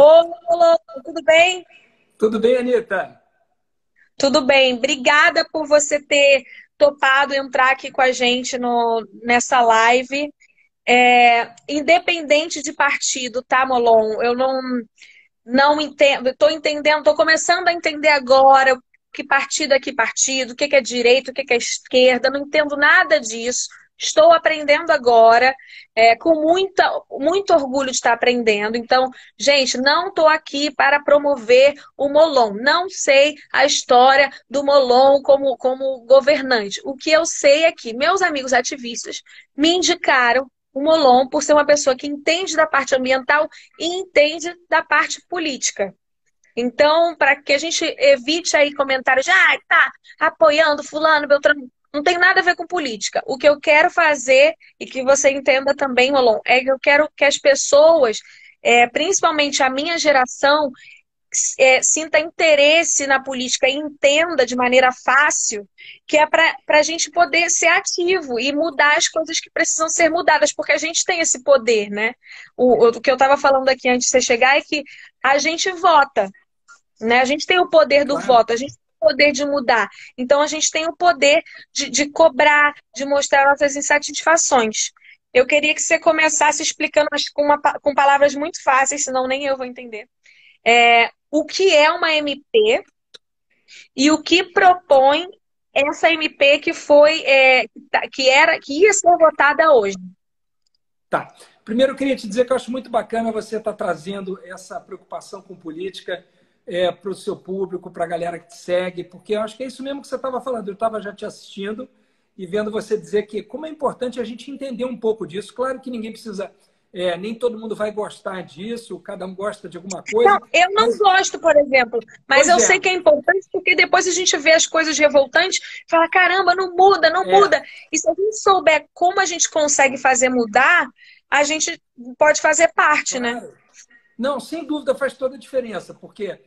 Olá, tudo bem? Tudo bem, Anitta? Tudo bem. Obrigada por você ter topado entrar aqui com a gente nessa live. Independente de partido, tá, Molon? Eu não entendo, estou entendendo, estou começando a entender agora que partido é que partido, o que é direita, o que é esquerda, não entendo nada disso. Estou aprendendo agora, com muito orgulho de estar aprendendo. Então, gente, não estou aqui para promover o Molon. Não sei a história do Molon como governante. O que eu sei é que meus amigos ativistas me indicaram o Molon por ser uma pessoa que entende da parte ambiental e entende da parte política. Então, para que a gente evite aí comentários de tá apoiando fulano, Beltrano, não tem nada a ver com política. O que eu quero fazer, e que você entenda também, Molon, é que eu quero que as pessoas, principalmente a minha geração, sinta interesse na política e entenda de maneira fácil que é para a gente poder ser ativo e mudar as coisas que precisam ser mudadas, porque a gente tem esse poder, né? O que eu estava falando aqui antes de você chegar é que a gente vota, né? A gente tem o poder do Claro. voto, a gente tem o poder de mudar. Então, a gente tem o poder de cobrar, de mostrar nossas insatisfações. Eu queria que você começasse explicando com palavras muito fáceis, senão nem eu vou entender. O que é uma MP e o que propõe essa MP que foi que ia ser votada hoje. Tá. Primeiro, eu queria te dizer que eu acho muito bacana você estar trazendo essa preocupação com política para o seu público, para a galera que te segue, porque eu acho que é isso mesmo que você estava falando. Eu estava já te assistindo e vendo você dizer que como é importante a gente entender um pouco disso. Claro que ninguém precisa, nem todo mundo vai gostar disso, cada um gosta de alguma Não, coisa, eu não mas, gosto, por exemplo, mas pois eu é, sei que é importante porque depois a gente vê as coisas revoltantes e fala, caramba, não muda, não é, muda. E se a gente souber como a gente consegue fazer mudar, a gente pode fazer parte, né? claro. Não, sem dúvida faz toda a diferença, porque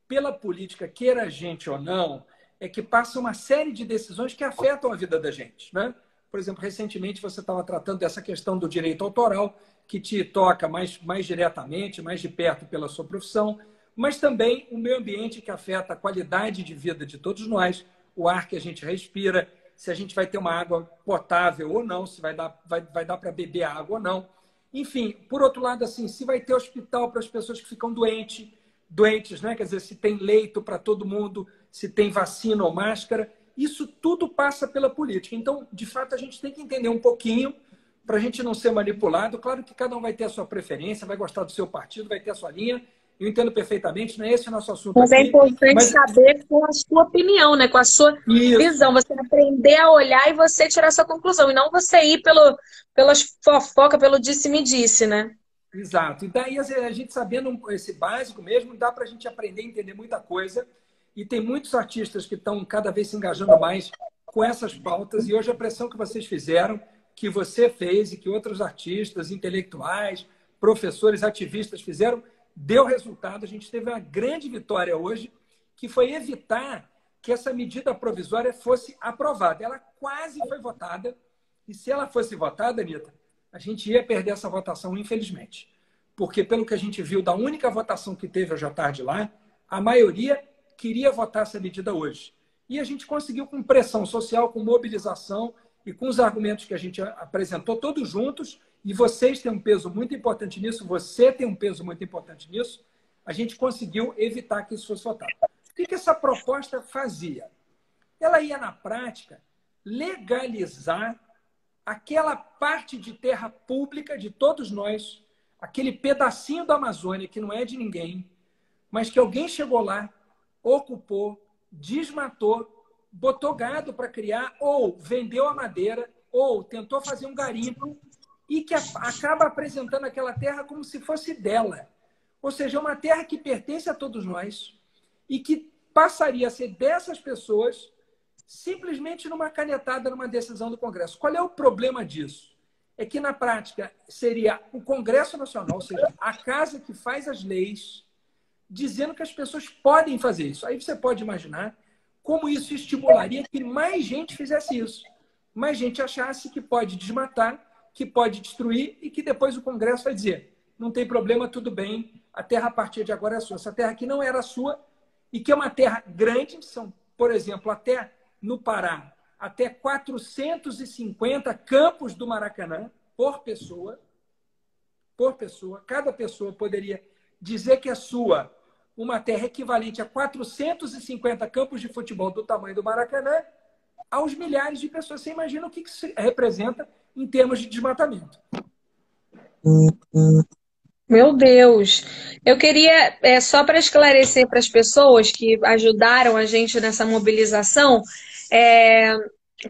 pela política, queira a gente ou não, é que passa uma série de decisões que afetam a vida da gente, né? Por exemplo, recentemente você estava tratando dessa questão do direito autoral, que te toca mais diretamente, mais de perto pela sua profissão, mas também o meio ambiente que afeta a qualidade de vida de todos nós, o ar que a gente respira, se a gente vai ter uma água potável ou não, se vai dar para beber água ou não. Enfim, por outro lado, assim, se vai ter hospital para as pessoas que ficam doentes, né? Quer dizer, se tem leito para todo mundo, se tem vacina ou máscara, isso tudo passa pela política. Então, de fato, a gente tem que entender um pouquinho para a gente não ser manipulado. Claro que cada um vai ter a sua preferência, vai gostar do seu partido, vai ter a sua linha. Eu entendo perfeitamente, não é esse o nosso assunto Mas é aqui, importante mas saber com a sua opinião, né? Com a sua isso. visão. Você aprender a olhar e você tirar a sua conclusão. E não você ir pelas fofoca, pelo disse-me-disse, né? Exato. E daí a gente sabendo esse básico mesmo, dá para a gente aprender a entender muita coisa. E tem muitos artistas que estão cada vez se engajando mais com essas pautas. E hoje a pressão que vocês fizeram, que você fez e que outros artistas, intelectuais, professores, ativistas fizeram, deu resultado. A gente teve uma grande vitória hoje, que foi evitar que essa medida provisória fosse aprovada. Ela quase foi votada. E se ela fosse votada, Anitta, a gente ia perder essa votação, infelizmente. Porque, pelo que a gente viu da única votação que teve hoje à tarde lá, a maioria queria votar essa medida hoje. E a gente conseguiu, com pressão social, com mobilização e com os argumentos que a gente apresentou, todos juntos, e vocês têm um peso muito importante nisso, você tem um peso muito importante nisso, a gente conseguiu evitar que isso fosse votado. O que essa proposta fazia? Ela ia, na prática, legalizar aquela parte de terra pública de todos nós, aquele pedacinho da Amazônia que não é de ninguém, mas que alguém chegou lá, ocupou, desmatou, botou gado para criar, ou vendeu a madeira, ou tentou fazer um garimpo, e que acaba apresentando aquela terra como se fosse dela. Ou seja, é uma terra que pertence a todos nós e que passaria a ser dessas pessoas simplesmente numa canetada, numa decisão do Congresso. Qual é o problema disso? É que, na prática, seria o Congresso Nacional, ou seja, a casa que faz as leis, dizendo que as pessoas podem fazer isso. Aí você pode imaginar como isso estimularia que mais gente fizesse isso. Mais gente achasse que pode desmatar, que pode destruir e que depois o Congresso vai dizer não tem problema, tudo bem, a terra a partir de agora é sua. Essa terra aqui não era sua e que é uma terra grande, são, por exemplo, até no Pará, até 450 campos do Maracanã por pessoa. Por pessoa. Cada pessoa poderia dizer que é sua uma terra equivalente a 450 campos de futebol do tamanho do Maracanã, aos milhares de pessoas. Você imagina o que isso representa em termos de desmatamento. Meu Deus. Eu queria, só para esclarecer para as pessoas que ajudaram a gente nessa mobilização, é,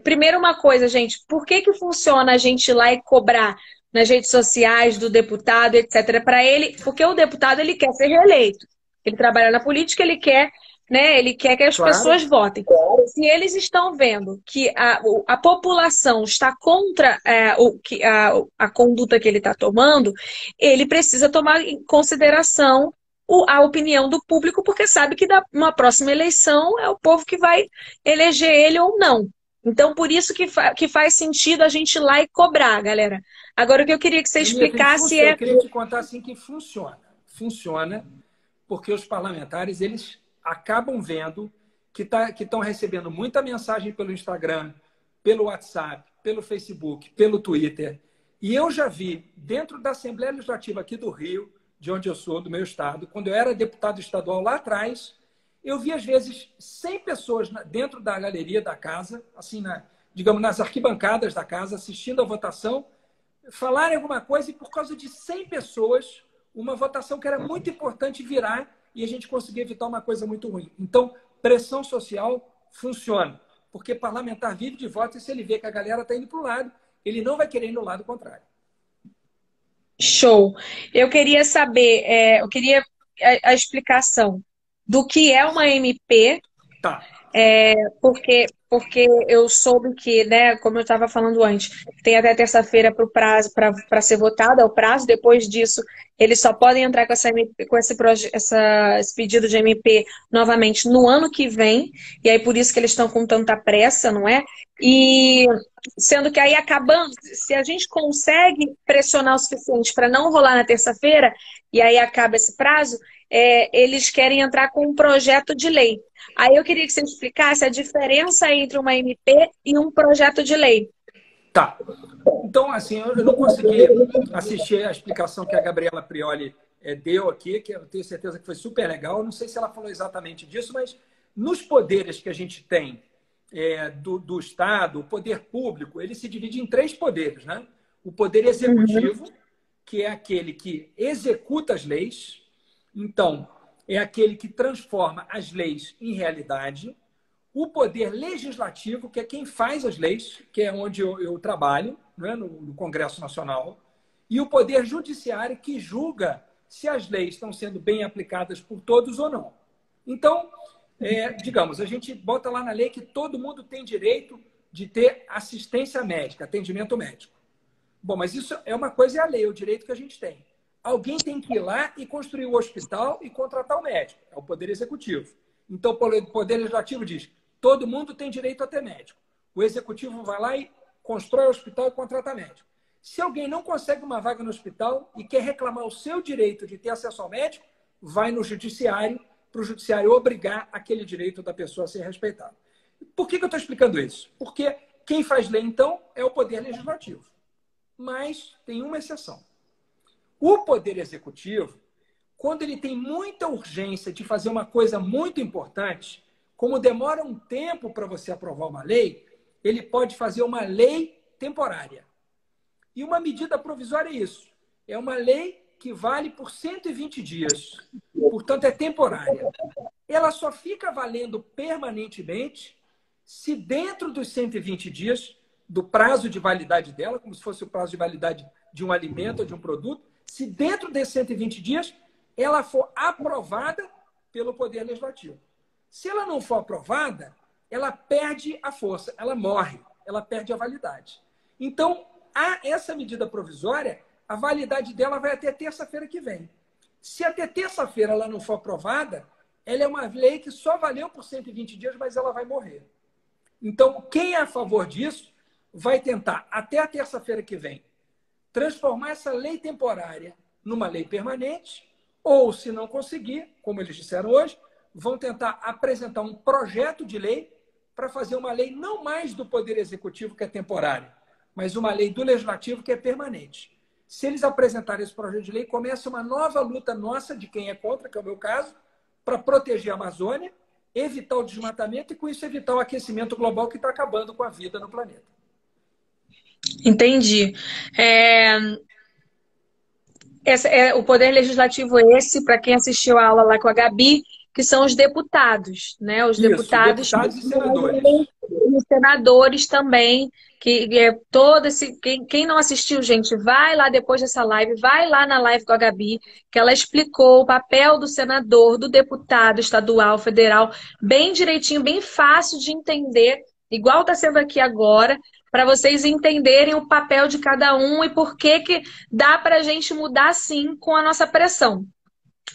primeiro uma coisa, gente, por que que funciona a gente ir lá e cobrar nas redes sociais do deputado, etc. Para ele, porque o deputado ele quer ser reeleito. Ele trabalha na política, ele quer, né, ele quer que as Claro. pessoas votem. Se eles estão vendo que a população está contra a conduta que ele está tomando, ele precisa tomar em consideração a opinião do público, porque sabe que numa próxima eleição é o povo que vai eleger ele ou não. Então, por isso que faz sentido a gente ir lá e cobrar, galera. Agora, o que eu queria que você explicasse é... Eu queria te contar assim que funciona. Funciona porque os parlamentares, eles acabam vendo que estão recebendo muita mensagem pelo Instagram, pelo WhatsApp, pelo Facebook, pelo Twitter. E eu já vi, dentro da Assembleia Legislativa aqui do Rio, de onde eu sou, do meu estado, quando eu era deputado estadual lá atrás, eu vi, às vezes, 100 pessoas dentro da galeria da casa, assim, digamos, nas arquibancadas da casa, assistindo a votação, falarem alguma coisa e, por causa de 100 pessoas, uma votação que era muito importante virar e a gente conseguir evitar uma coisa muito ruim. Então, pressão social funciona, porque parlamentar vive de voto e se ele vê que a galera está indo para o lado, ele não vai querer ir no lado contrário. Show. Eu queria saber, eu queria a explicação do que é uma MP, Tá. porque eu soube que, né, como eu estava falando antes, tem até terça-feira para o prazo para ser votado, é o prazo. Depois disso, eles só podem entrar com esse pedido de MP novamente no ano que vem, e aí por isso que eles estão com tanta pressa, não é? E sendo que aí acabando, se a gente consegue pressionar o suficiente para não rolar na terça-feira, e aí acaba esse prazo, eles querem entrar com um projeto de lei. Aí eu queria que você explicasse a diferença entre uma MP e um projeto de lei. Tá. Então, assim, eu não consegui assistir a explicação que a Gabriela Prioli deu aqui, que eu tenho certeza que foi super legal. Eu não sei se ela falou exatamente disso, mas nos poderes que a gente tem do Estado, o poder público, ele se divide em 3 poderes, né? O poder executivo, que é aquele que executa as leis. Então, é aquele que transforma as leis em realidade. O poder legislativo, que é quem faz as leis, que é onde eu trabalho, né, no Congresso Nacional. E o poder judiciário, que julga se as leis estão sendo bem aplicadas por todos ou não. Então, digamos, a gente bota lá na lei que todo mundo tem direito de ter assistência médica, atendimento médico. Bom, mas isso é uma coisa, é a lei, é o direito que a gente tem. Alguém tem que ir lá e construir o hospital e contratar o médico. É o poder executivo. Então, o poder legislativo diz: todo mundo tem direito a ter médico. O executivo vai lá e constrói o hospital e contrata médico. Se alguém não consegue uma vaga no hospital e quer reclamar o seu direito de ter acesso ao médico, vai no judiciário, para o judiciário obrigar aquele direito da pessoa a ser respeitado. Por que eu estou explicando isso? Porque quem faz lei, então, é o poder legislativo. Mas tem uma exceção. O poder executivo, quando ele tem muita urgência de fazer uma coisa muito importante, como demora um tempo para você aprovar uma lei, ele pode fazer uma lei temporária. E uma medida provisória é isso. É uma lei que vale por 120 dias. Portanto, é temporária. Ela só fica valendo permanentemente se dentro dos 120 dias do prazo de validade dela, como se fosse o prazo de validade de um alimento ou de um produto, se dentro desses 120 dias ela for aprovada pelo Poder Legislativo. Se ela não for aprovada, ela perde a força, ela morre, ela perde a validade. Então, essa medida provisória, a validade dela vai até terça-feira que vem. Se até terça-feira ela não for aprovada, ela é uma lei que só valeu por 120 dias, mas ela vai morrer. Então, quem é a favor disso vai tentar, até a terça-feira que vem, transformar essa lei temporária numa lei permanente, ou, se não conseguir, como eles disseram hoje, vão tentar apresentar um projeto de lei para fazer uma lei não mais do Poder Executivo, que é temporária, mas uma lei do Legislativo, que é permanente. Se eles apresentarem esse projeto de lei, começa uma nova luta nossa, de quem é contra, que é o meu caso, para proteger a Amazônia, evitar o desmatamento e, com isso, evitar o aquecimento global que está acabando com a vida no planeta. Entendi. O poder legislativo esse, para quem assistiu a aula lá com a Gabi, que são os deputados, né? Os Isso, deputados deputados e senadores. e os senadores também, que é todo esse. Quem não assistiu, gente, vai lá depois dessa live, vai lá na live com a Gabi, que ela explicou o papel do senador, do deputado estadual, federal, bem direitinho, bem fácil de entender, igual está sendo aqui agora, para vocês entenderem o papel de cada um e por que dá para a gente mudar sim com a nossa pressão.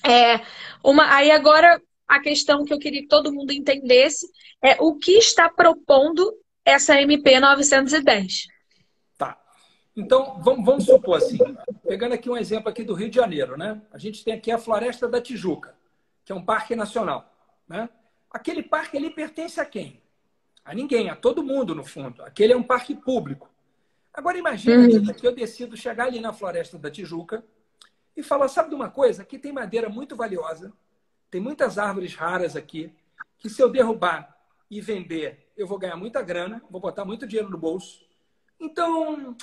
Aí agora a questão que eu queria que todo mundo entendesse é o que está propondo essa MP 910. Tá. Então, vamos supor assim, pegando aqui um exemplo aqui do Rio de Janeiro, né? A gente tem aqui a Floresta da Tijuca, que é um parque nacional, né? Aquele parque ali pertence a quem? A ninguém, a todo mundo, no fundo. Aquele é um parque público. Agora imagina, Anitta, que eu decido chegar ali na Floresta da Tijuca e falar, sabe de uma coisa? Aqui tem madeira muito valiosa, tem muitas árvores raras aqui, que se eu derrubar e vender, eu vou ganhar muita grana, vou botar muito dinheiro no bolso. Então,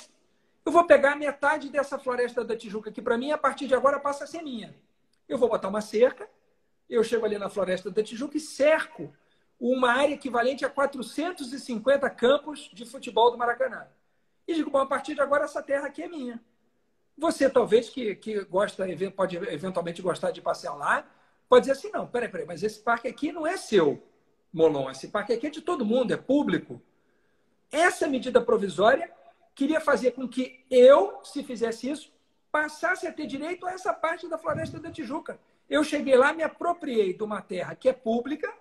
eu vou pegar metade dessa Floresta da Tijuca, que para mim, a partir de agora, passa a ser minha. Eu vou botar uma cerca, eu chego ali na Floresta da Tijuca e cerco uma área equivalente a 450 campos de futebol do Maracanã. E digo, bom, a partir de agora essa terra aqui é minha. Você, talvez, que gosta, pode eventualmente gostar de passear lá, pode dizer assim, não, peraí, mas esse parque aqui não é seu, Molon, esse parque aqui é de todo mundo, é público. Essa medida provisória queria fazer com que eu, se fizesse isso, passasse a ter direito a essa parte da Floresta da Tijuca. Eu cheguei lá, me apropriei de uma terra que é pública,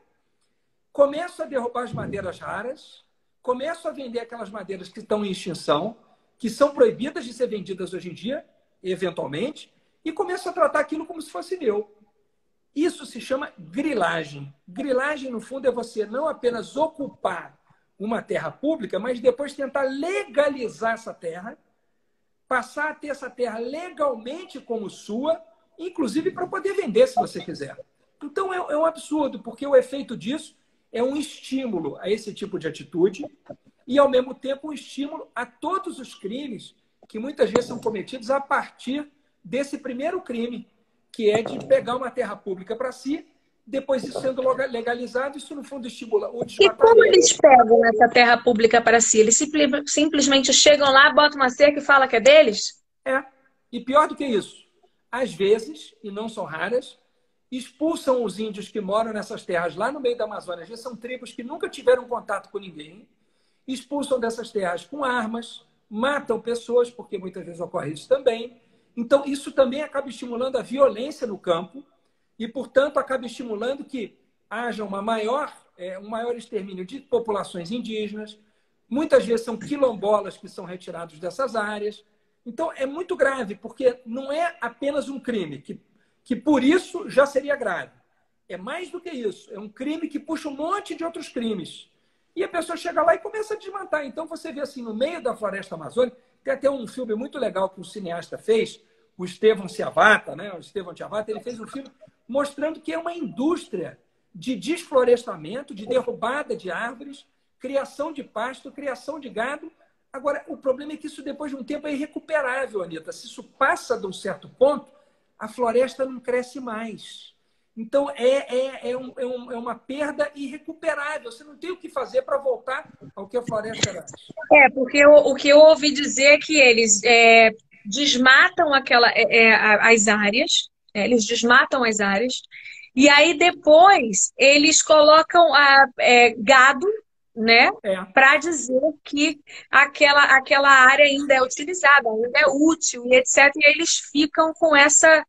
começo a derrubar as madeiras raras, começo a vender aquelas madeiras que estão em extinção, que são proibidas de ser vendidas hoje em dia, eventualmente, e começo a tratar aquilo como se fosse meu. Isso se chama grilagem. Grilagem, no fundo, é você não apenas ocupar uma terra pública, mas depois tentar legalizar essa terra, passar a ter essa terra legalmente como sua, inclusive para poder vender, se você quiser. Então, é um absurdo, porque o efeito disso é um estímulo a esse tipo de atitude e, ao mesmo tempo, um estímulo a todos os crimes que muitas vezes são cometidos a partir desse primeiro crime, que é de pegar uma terra pública para si, depois isso sendo legalizado, isso, no fundo, estimula o desmatamento. E como eles pegam essa terra pública para si? Eles simplesmente chegam lá, botam uma cerca e falam que é deles? E pior do que isso, às vezes, e não são raras, expulsam os índios que moram nessas terras lá no meio da Amazônia. Às vezes são tribos que nunca tiveram contato com ninguém, expulsam dessas terras com armas, matam pessoas, porque muitas vezes ocorre isso também. Então, isso também acaba estimulando a violência no campo e, portanto, acaba estimulando que haja um maior extermínio de populações indígenas. Muitas vezes são quilombolas que são retirados dessas áreas. Então, é muito grave, porque não é apenas um crime, que por isso já seria grave. É mais do que isso. É um crime que puxa um monte de outros crimes. E a pessoa chega lá e começa a desmatar. Então, você vê assim, no meio da floresta amazônica, tem até um filme muito legal que um cineasta fez, o Estevão Ciavata, né? O Estevão Ciavata, ele fez um filme mostrando que é uma indústria de desflorestamento, de derrubada de árvores, criação de pasto, criação de gado. Agora, o problema é que isso, depois de um tempo, é irrecuperável, Anitta. Se isso passa de um certo ponto, a floresta não cresce mais. Então, é uma perda irrecuperável. Você não tem o que fazer para voltar ao que a floresta era antes. Porque o que eu ouvi dizer é que eles desmatam as áreas, eles desmatam as áreas, e aí depois eles colocam gado, né, para dizer que aquela área ainda é utilizada, ainda é útil, e etc. E aí eles ficam com essa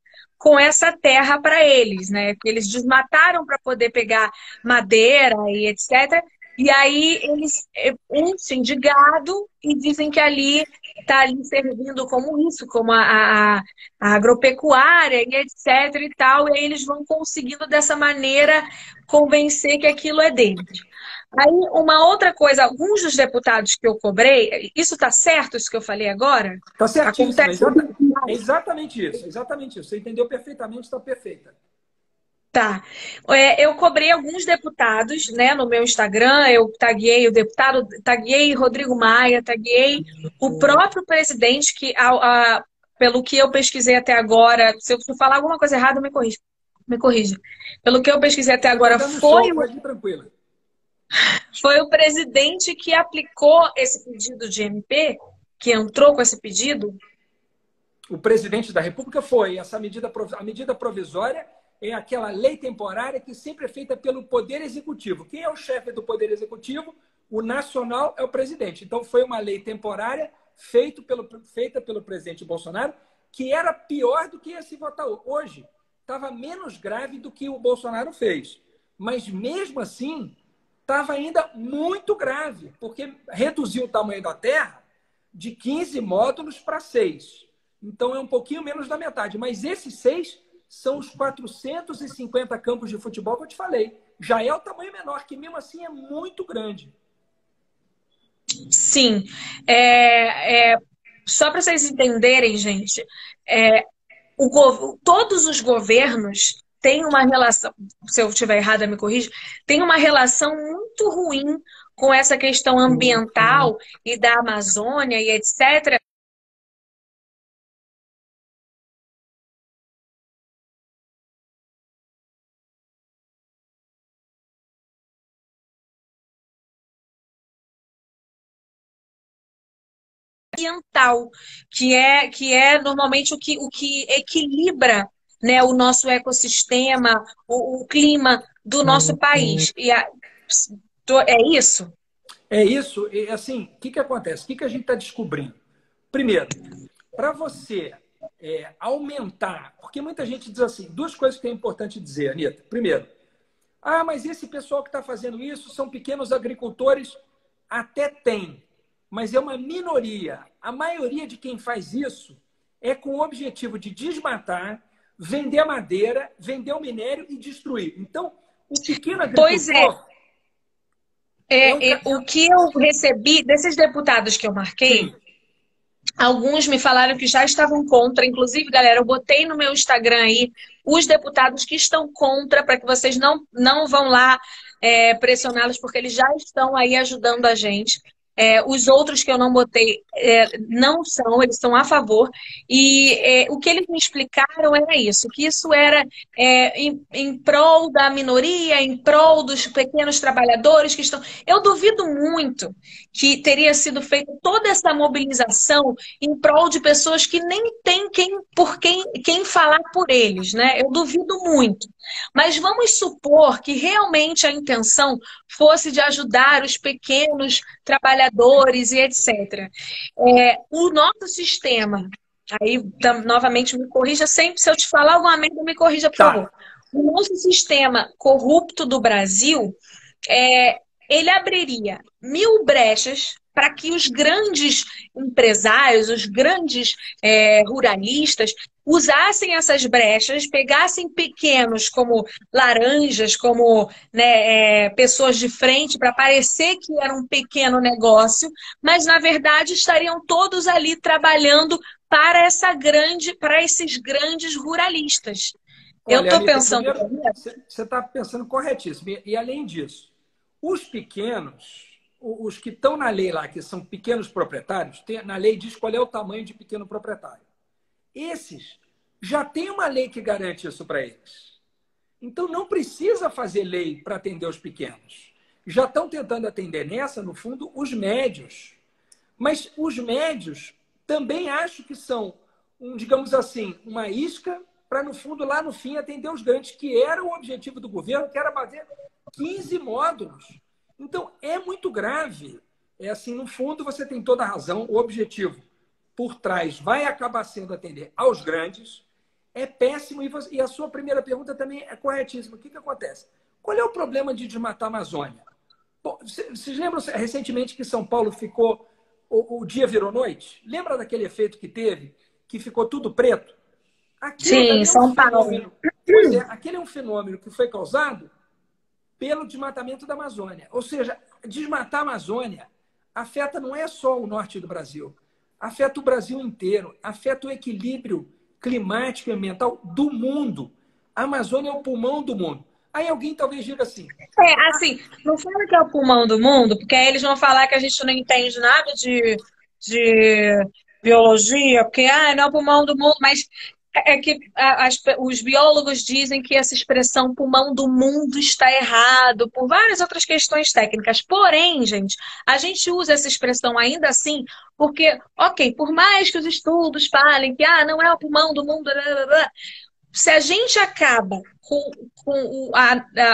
terra para eles, né? Que eles desmataram para poder pegar madeira e etc. E aí eles enchem de gado e dizem que ali está ali servindo como isso, como a agropecuária e etc e tal. E aí eles vão conseguindo dessa maneira convencer que aquilo é deles. Aí uma outra coisa, alguns dos deputados que eu cobrei, isso está certo, isso que eu falei agora? Está certíssimo. Acontece. É exatamente isso. Exatamente isso. Você entendeu perfeitamente, está perfeita. Tá. Eu cobrei alguns deputados, né, no meu Instagram, eu taguei o deputado, taguei Rodrigo Maia, taguei o próprio presidente, que pelo que eu pesquisei até agora, se eu falar alguma coisa errada, me corrija. Me corrija. Pelo que eu pesquisei até Você está agora, dando show, pode ir tranquila. foi o presidente que aplicou esse pedido de MP, que entrou com esse pedido. O presidente da República foi. A medida provisória é aquela lei temporária que sempre é feita pelo Poder Executivo. Quem é o chefe do Poder Executivo? O nacional é o presidente. Então, foi uma lei temporária feita pelo presidente Bolsonaro, que era pior do que ia se votar hoje. Estava menos grave do que o Bolsonaro fez. Mas, mesmo assim, estava ainda muito grave, porque reduziu o tamanho da Terra de 15 módulos para 6. Então, é um pouquinho menos da metade. Mas esses 6 são os 450 campos de futebol que eu te falei. Já é o tamanho menor, que mesmo assim é muito grande. Sim. Só para vocês entenderem, gente, todos os governos têm uma relação, se eu estiver errada, me corrija, tem uma relação muito ruim com essa questão ambiental e da Amazônia e etc. Ambiental, que é normalmente o que equilibra, né, o nosso ecossistema, o clima do nosso país. É isso? É isso. E, assim, o que acontece? O que a gente está descobrindo? Primeiro, para você aumentar, porque muita gente diz assim, duas coisas que é importante dizer, Anitta. Primeiro, mas esse pessoal que está fazendo isso são pequenos agricultores? Até tem, mas é uma minoria. A maioria de quem faz isso é com o objetivo de desmatar, vender a madeira, vender o minério e destruir. Então, o pequeno Pois é. agricultor... O que eu recebi desses deputados que eu marquei, Sim. alguns me falaram que já estavam contra. Inclusive, galera, eu botei no meu Instagram aí os deputados que estão contra, para que vocês não vão lá pressioná-los, porque eles já estão aí ajudando a gente. Os outros que eu não botei não são, eles são a favor. E o que eles me explicaram era isso, que isso era em prol da minoria, em prol dos pequenos trabalhadores que estão... Eu duvido muito que teria sido feita toda essa mobilização em prol de pessoas que nem têm quem falar por eles, né? Eu duvido muito. Mas vamos supor que realmente a intenção fosse de ajudar os pequenos trabalhadores e etc. O nosso sistema, aí novamente me corrija sempre, se eu te falar alguma merda, me corrija, por favor. O nosso sistema corrupto do Brasil, ele abriria 1000 brechas para que os grandes empresários, os grandes ruralistas, usassem essas brechas, pegassem pequenos como laranjas, como pessoas de frente, para parecer que era um pequeno negócio, mas na verdade estariam todos ali trabalhando para esses grandes ruralistas. Olha, Eu estou Anitta, pensando. primeiro, você está pensando corretíssimo. E além disso, os pequenos, os que estão na lei lá, que são pequenos proprietários, na lei diz qual é o tamanho de pequeno proprietário. Esses já tem uma lei que garante isso para eles. Então não precisa fazer lei para atender os pequenos. Já estão tentando atender nessa, no fundo, os médios. Mas os médios também acho que são, digamos assim, uma isca para, no fundo, lá no fim, atender os grandes, que era o objetivo do governo, que era fazer 15 módulos. Então, é muito grave. Assim, no fundo, você tem toda a razão. O objetivo por trás vai acabar sendo atender aos grandes. É péssimo. E a sua primeira pergunta também é corretíssima. O que acontece? Qual é o problema de desmatar a Amazônia? Bom, vocês lembram recentemente que São Paulo ficou, o dia virou noite? Lembra daquele efeito que teve, que ficou tudo preto? Aquilo Sim, dali é um São Paulo. fenômeno. Pois é, aquele é um fenômeno que foi causado pelo desmatamento da Amazônia. Ou seja, desmatar a Amazônia afeta não é só o norte do Brasil, afeta o Brasil inteiro, afeta o equilíbrio climático e ambiental do mundo. A Amazônia é o pulmão do mundo. Aí alguém talvez diga assim, Assim, não fala que é o pulmão do mundo, porque aí eles vão falar que a gente não entende nada de biologia, porque não é o pulmão do mundo, mas é que os biólogos dizem que essa expressão pulmão do mundo está errado por várias outras questões técnicas. Porém, gente, a gente usa essa expressão ainda assim porque, ok, por mais que os estudos falem que não é o pulmão do mundo, blá, blá, blá, se a gente acaba com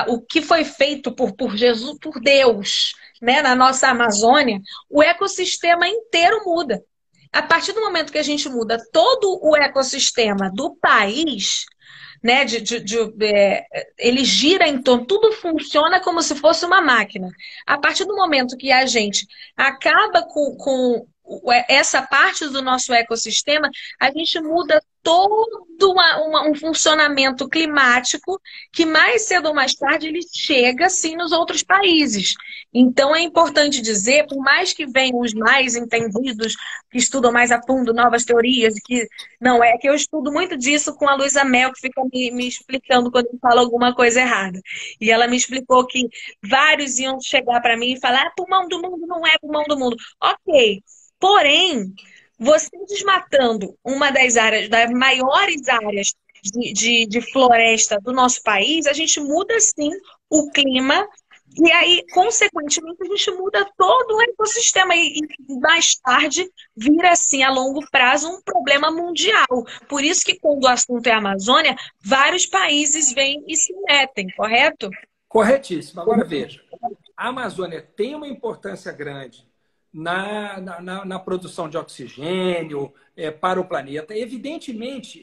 o que foi feito por Jesus, por Deus, né, na nossa Amazônia, o ecossistema inteiro muda. A partir do momento que a gente muda todo o ecossistema do país, né, ele gira em torno, tudo funciona como se fosse uma máquina. A partir do momento que a gente acaba com essa parte do nosso ecossistema, a gente muda todo um funcionamento climático que mais cedo ou mais tarde ele chega assim nos outros países. Então é importante dizer, por mais que venham os mais entendidos, que estudam mais a fundo novas teorias, que não é que eu estudo muito disso com a Luísa Mel, que fica me explicando quando eu falo alguma coisa errada. E ela me explicou que vários iam chegar para mim e falar: pulmão do mundo não é pulmão do mundo. Ok. Porém, você desmatando uma das áreas, das maiores áreas de floresta do nosso país, a gente muda sim o clima. E aí, consequentemente, a gente muda todo o ecossistema e mais tarde vira, assim, a longo prazo, um problema mundial. Por isso que quando o assunto é Amazônia, vários países vêm e se metem, correto? corretíssimo. Agora veja, a Amazônia tem uma importância grande na produção de oxigênio para o planeta. Evidentemente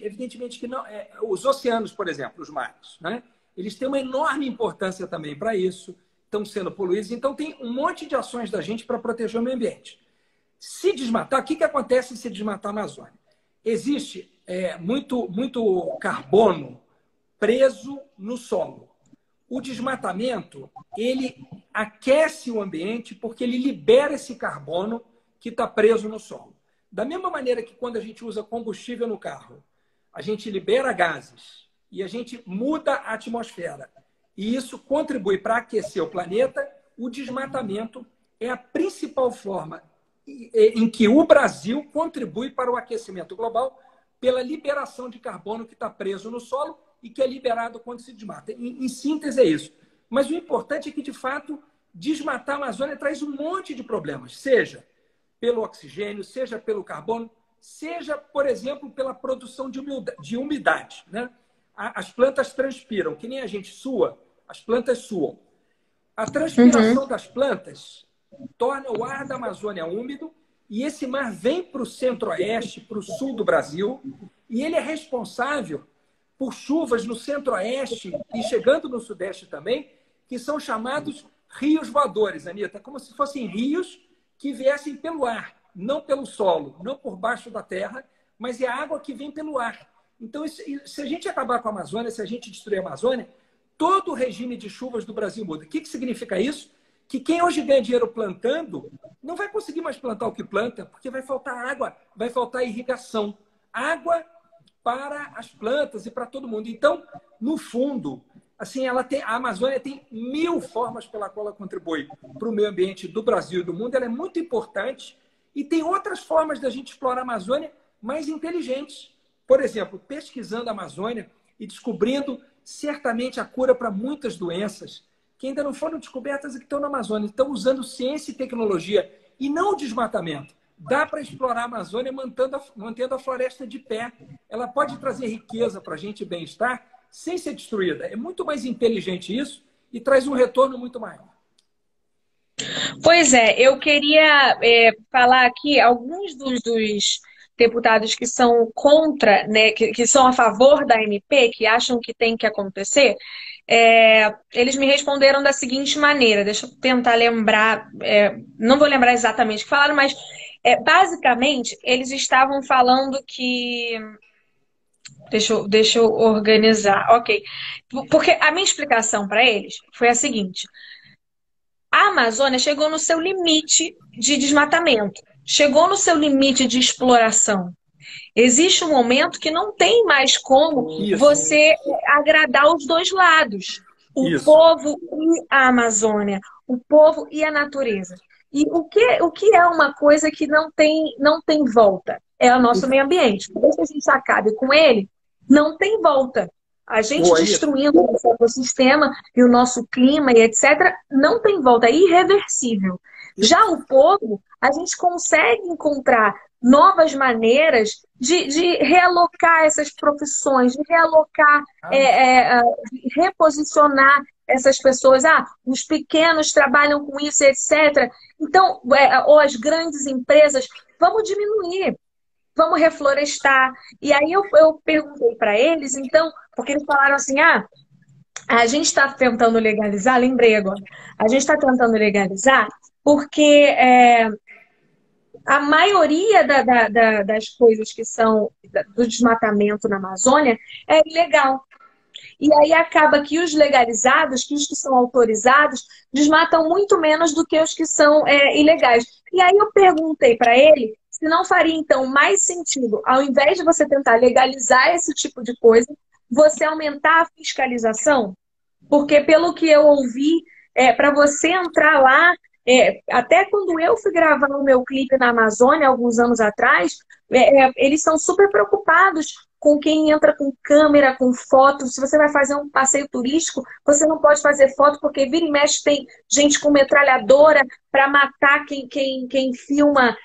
que não, os oceanos, por exemplo, os mares, né? Eles têm uma enorme importância também para isso, estão sendo poluídos. Então, tem um monte de ações da gente para proteger o meio ambiente. Se desmatar, o que acontece se desmatar a Amazônia? Existe muito carbono preso no solo. O desmatamento, ele aquece o ambiente porque ele libera esse carbono que está preso no solo. Da mesma maneira que quando a gente usa combustível no carro, a gente libera gases e a gente muda a atmosfera. E isso contribui para aquecer o planeta. O desmatamento é a principal forma em que o Brasil contribui para o aquecimento global pela liberação de carbono que está preso no solo e que é liberado quando se desmata. Em síntese, é isso. Mas o importante é que, de fato, desmatar a Amazônia traz um monte de problemas, seja pelo oxigênio, seja pelo carbono, seja, por exemplo, pela produção de umidade, né? As plantas transpiram, que nem a gente sua, as plantas suam. A transpiração das plantas torna o ar da Amazônia úmido e esse mar vem para o centro-oeste, para o sul do Brasil, e ele é responsável por chuvas no centro-oeste e chegando no sudeste também, que são chamados rios voadores, Anitta, como se fossem rios que viessem pelo ar, não pelo solo, não por baixo da terra, mas é a água que vem pelo ar. Então, se a gente acabar com a Amazônia, se a gente destruir a Amazônia, todo o regime de chuvas do Brasil muda. O que significa isso? Que quem hoje ganha dinheiro plantando não vai conseguir mais plantar o que planta, porque vai faltar água, vai faltar irrigação. Água para as plantas e para todo mundo. Então, no fundo, assim, a Amazônia tem 1000 formas pela qual ela contribui para o meio ambiente do Brasil e do mundo. Ela é muito importante e tem outras formas da gente explorar a Amazônia mais inteligentes. Por exemplo, pesquisando a Amazônia e descobrindo certamente a cura para muitas doenças que ainda não foram descobertas e que estão na Amazônia. Estão usando ciência e tecnologia e não o desmatamento. Dá para explorar a Amazônia mantendo a floresta de pé. Ela pode trazer riqueza para a gente e bem-estar sem ser destruída. É muito mais inteligente isso e traz um retorno muito maior. Pois é, eu queria falar aqui alguns dos deputados que são contra, né, que são a favor da MP, que acham que tem que acontecer. eles me responderam da seguinte maneira, deixa eu tentar lembrar, não vou lembrar exatamente o que falaram, mas basicamente eles estavam falando que. Deixa eu organizar, ok. Porque a minha explicação para eles foi a seguinte: a Amazônia chegou no seu limite de desmatamento, chegou no seu limite de exploração. Existe um momento que não tem mais como Isso, você agradar os dois lados, o isso. povo e a Amazônia, o povo e a natureza. E o que é uma coisa que não tem volta? É o nosso meio ambiente. Desde que a gente acabe com ele, não tem volta. A gente Pô, é isso. destruindo o nosso ecossistema e o nosso clima e etc., não tem volta, é irreversível. Eu- Já o povo, a gente consegue encontrar novas maneiras de realocar essas profissões, de realocar, Ah, não. de reposicionar essas pessoas. Ah, os pequenos trabalham com isso, etc. Então, ou as grandes empresas, vamos diminuir, vamos reflorestar. E aí eu perguntei para eles, então, porque eles falaram assim, a gente está tentando legalizar, lembrei agora, a gente está tentando legalizar porque a maioria das coisas que são do desmatamento na Amazônia é ilegal. E aí acaba que os legalizados, que os que são autorizados, desmatam muito menos do que os que são ilegais. E aí eu perguntei para ele se não faria, então, mais sentido, ao invés de você tentar legalizar esse tipo de coisa, você aumentar a fiscalização? Porque, pelo que eu ouvi, para você entrar lá, até quando eu fui gravar o meu clipe na Amazônia, alguns anos atrás, eles são super preocupados com quem entra com câmera, com foto. Se você vai fazer um passeio turístico, você não pode fazer foto, porque vira e mexe tem gente com metralhadora para matar quem filma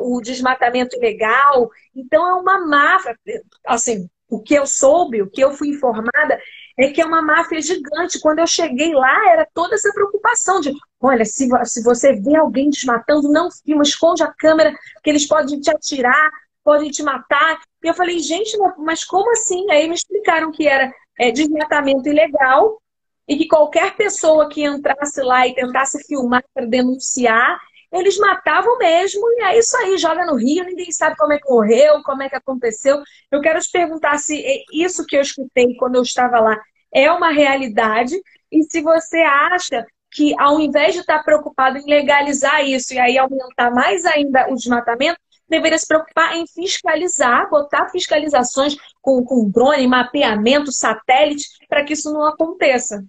o desmatamento ilegal. Então, é uma máfia. Assim, o que eu soube, o que eu fui informada, é que é uma máfia gigante. Quando eu cheguei lá, era toda essa preocupação de, olha, se você vê alguém desmatando, não filma, esconde a câmera, que eles podem te atirar, podem te matar. E eu falei, gente, mas como assim? Aí me explicaram que era desmatamento ilegal e que qualquer pessoa que entrasse lá e tentasse filmar para denunciar, eles matavam mesmo, e é isso aí, joga no rio, ninguém sabe como é que morreu, como é que aconteceu. Eu quero te perguntar se isso que eu escutei quando eu estava lá é uma realidade, e se você acha que, ao invés de estar preocupado em legalizar isso e aí aumentar mais ainda o desmatamento, deveria se preocupar em fiscalizar, botar fiscalizações com drone, mapeamento, satélite, para que isso não aconteça.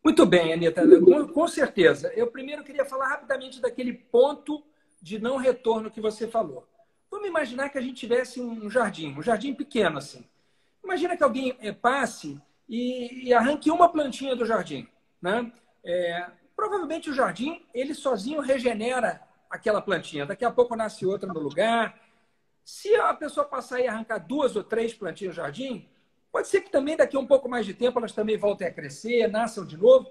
Muito bem, Anitta, com certeza. Eu primeiro queria falar rapidamente daquele ponto de não retorno que você falou. Vamos imaginar que a gente tivesse um jardim pequeno assim. Imagina que alguém passe e arranque uma plantinha do jardim, né? Provavelmente o jardim, ele sozinho regenera aquela plantinha. Daqui a pouco nasce outra no lugar. Se a pessoa passar e arrancar 2 ou 3 plantinhas no jardim, pode ser que também daqui a um pouco mais de tempo elas também voltem a crescer, nasçam de novo.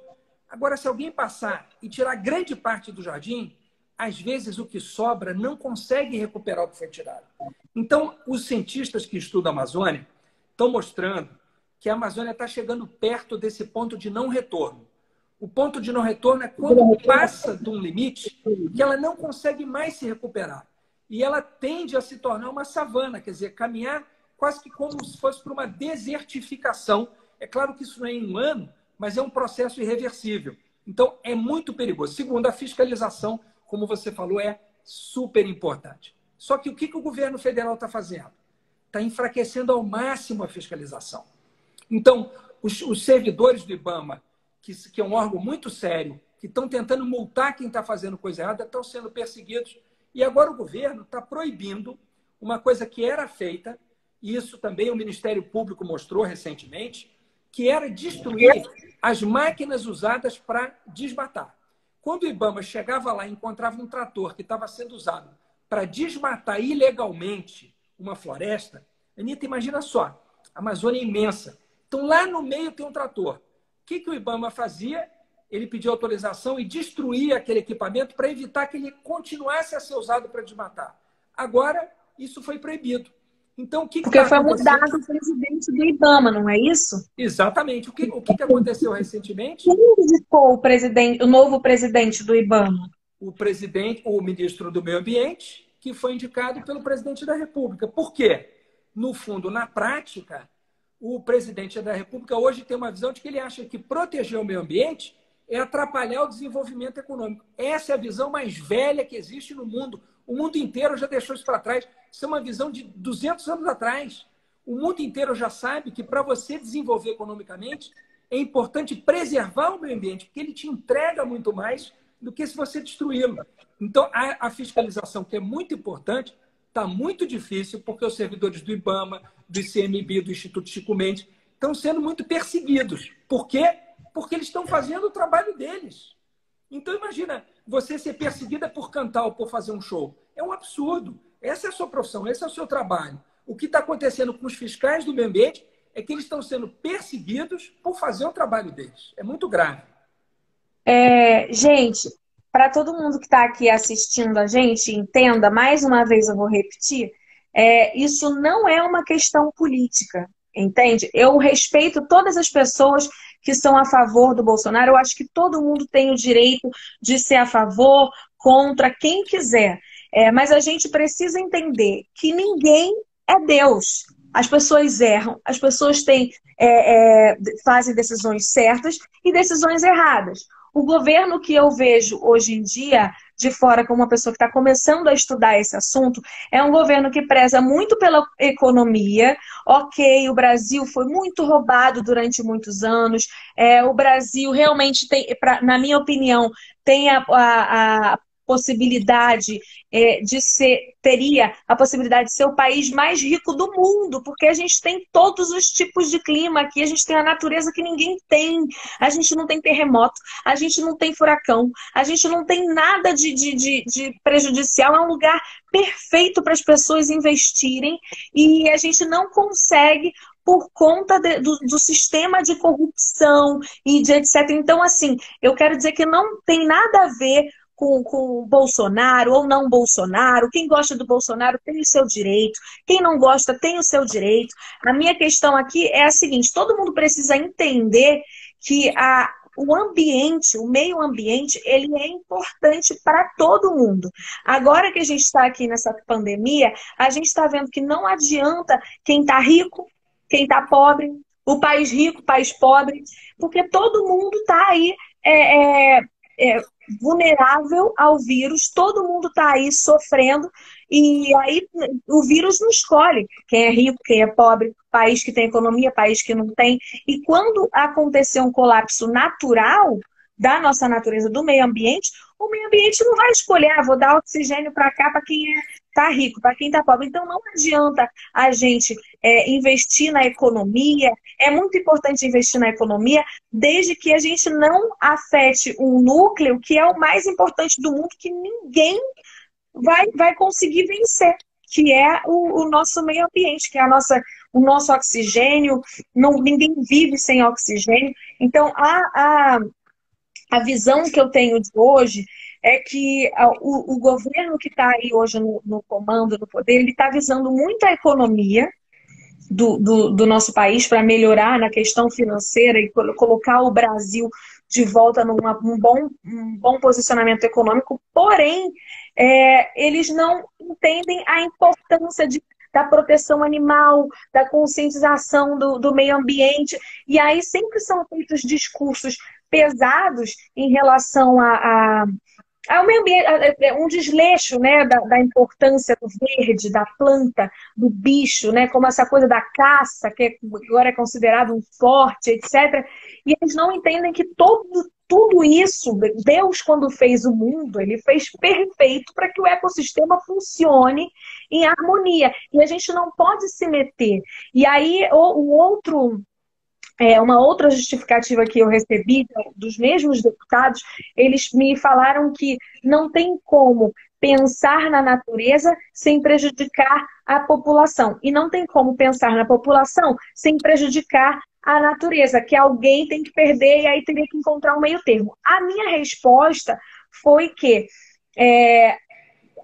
Agora, se alguém passar e tirar grande parte do jardim, às vezes o que sobra não consegue recuperar o que foi tirado. Então, os cientistas que estudam a Amazônia estão mostrando que a Amazônia está chegando perto desse ponto de não retorno. O ponto de não retorno é quando passa de um limite que ela não consegue mais se recuperar. E ela tende a se tornar uma savana, quer dizer, caminhar quase que como se fosse para uma desertificação. É claro que isso não é em um ano, mas é um processo irreversível. Então, é muito perigoso. Segundo, a fiscalização, como você falou, é super importante. Só que o que o governo federal está fazendo? Está enfraquecendo ao máximo a fiscalização. Então, os servidores do IBAMA, que é um órgão muito sério, que estão tentando multar quem está fazendo coisa errada, estão sendo perseguidos. E agora o governo está proibindo uma coisa que era feita, e isso também o Ministério Público mostrou recentemente, que era destruir as máquinas usadas para desmatar. Quando o IBAMA chegava lá e encontrava um trator que estava sendo usado para desmatar ilegalmente uma floresta, Anitta, imagina só, a Amazônia é imensa. Então, lá no meio tem um trator. O que o IBAMA fazia? Ele pediu autorização e destruía aquele equipamento para evitar que ele continuasse a ser usado para desmatar. Agora, isso foi proibido. Então, o que Porque está foi acontecendo? mudado o presidente do IBAMA, não é isso? Exatamente. O que aconteceu recentemente? Quem indicou o novo presidente do IBAMA? O ministro do Meio Ambiente, que foi indicado pelo presidente da República. Por quê? No fundo, na prática, o presidente da República hoje tem uma visão de que ele acha que proteger o meio ambiente é atrapalhar o desenvolvimento econômico. Essa é a visão mais velha que existe no mundo. O mundo inteiro já deixou isso para trás. Isso é uma visão de 200 anos atrás. O mundo inteiro já sabe que para você desenvolver economicamente é importante preservar o meio ambiente, porque ele te entrega muito mais do que se você destruí-lo. Então, a fiscalização, que é muito importante, está muito difícil, porque os servidores do IBAMA, do ICMBio, do Instituto Chico Mendes, estão sendo muito perseguidos. Por quê? Porque eles estão fazendo o trabalho deles. Então, imagina, você ser perseguida por cantar ou por fazer um show. É um absurdo. Essa é a sua profissão, esse é o seu trabalho. O que está acontecendo com os fiscais do meio ambiente é que eles estão sendo perseguidos por fazer o trabalho deles. É muito grave. Gente, para todo mundo que está aqui assistindo a gente, entenda, mais uma vez eu vou repetir, isso não é uma questão política, entende? Eu respeito todas as pessoas que são a favor do Bolsonaro, eu acho que todo mundo tem o direito de ser a favor, contra, quem quiser. Mas a gente precisa entender que ninguém é Deus. As pessoas erram, as pessoas fazem decisões certas e decisões erradas. O governo que eu vejo hoje em dia, de fora, como uma pessoa que está começando a estudar esse assunto, é um governo que preza muito pela economia. Ok, o Brasil foi muito roubado durante muitos anos. O Brasil realmente tem, na minha opinião, tem a possibilidade teria a possibilidade de ser o país mais rico do mundo, porque a gente tem todos os tipos de clima aqui, a gente tem a natureza que ninguém tem, a gente não tem terremoto, a gente não tem furacão, a gente não tem nada de prejudicial, é um lugar perfeito para as pessoas investirem e a gente não consegue por conta do sistema de corrupção e de etc. Então, assim, eu quero dizer que não tem nada a ver com Bolsonaro ou não Bolsonaro. Quem gosta do Bolsonaro tem o seu direito. Quem não gosta tem o seu direito. A minha questão aqui é a seguinte: todo mundo precisa entender que o ambiente, o meio ambiente, ele é importante para todo mundo. Agora que a gente está aqui nessa pandemia, a gente está vendo que não adianta quem está rico, quem está pobre, o país rico, o país pobre, porque todo mundo está aí vulnerável ao vírus, todo mundo está aí sofrendo, e aí o vírus não escolhe quem é rico, quem é pobre, país que tem economia, país que não tem. E quando acontecer um colapso natural da nossa natureza, do meio ambiente, o meio ambiente não vai escolher, vou dar oxigênio para cá, para quem está rico, para quem está pobre. Então não adianta a gente investir na economia, é muito importante investir na economia, desde que a gente não afete um núcleo que é o mais importante do mundo, que ninguém vai conseguir vencer, que é o nosso meio ambiente, que é o nosso oxigênio. Ninguém vive sem oxigênio. Então, a visão que eu tenho de hoje é que o governo que está aí hoje no comando, no poder, ele está visando muito a economia do nosso país para melhorar na questão financeira e colocar o Brasil de volta num bom posicionamento econômico, porém, eles não entendem a importância da proteção animal, da conscientização do meio ambiente, e aí sempre são feitos discursos pesados em relação ao meio ambiente, um desleixo, né, da importância do verde, da planta, do bicho, né, como essa coisa da caça, que agora é considerado um esporte, etc. E eles não entendem que tudo isso, Deus, quando fez o mundo, ele fez perfeito para que o ecossistema funcione em harmonia. E a gente não pode se meter. E aí, uma outra justificativa que eu recebi dos mesmos deputados, eles me falaram que não tem como pensar na natureza sem prejudicar a população. E não tem como pensar na população sem prejudicar a natureza, que alguém tem que perder e aí teria que encontrar um meio termo. A minha resposta foi que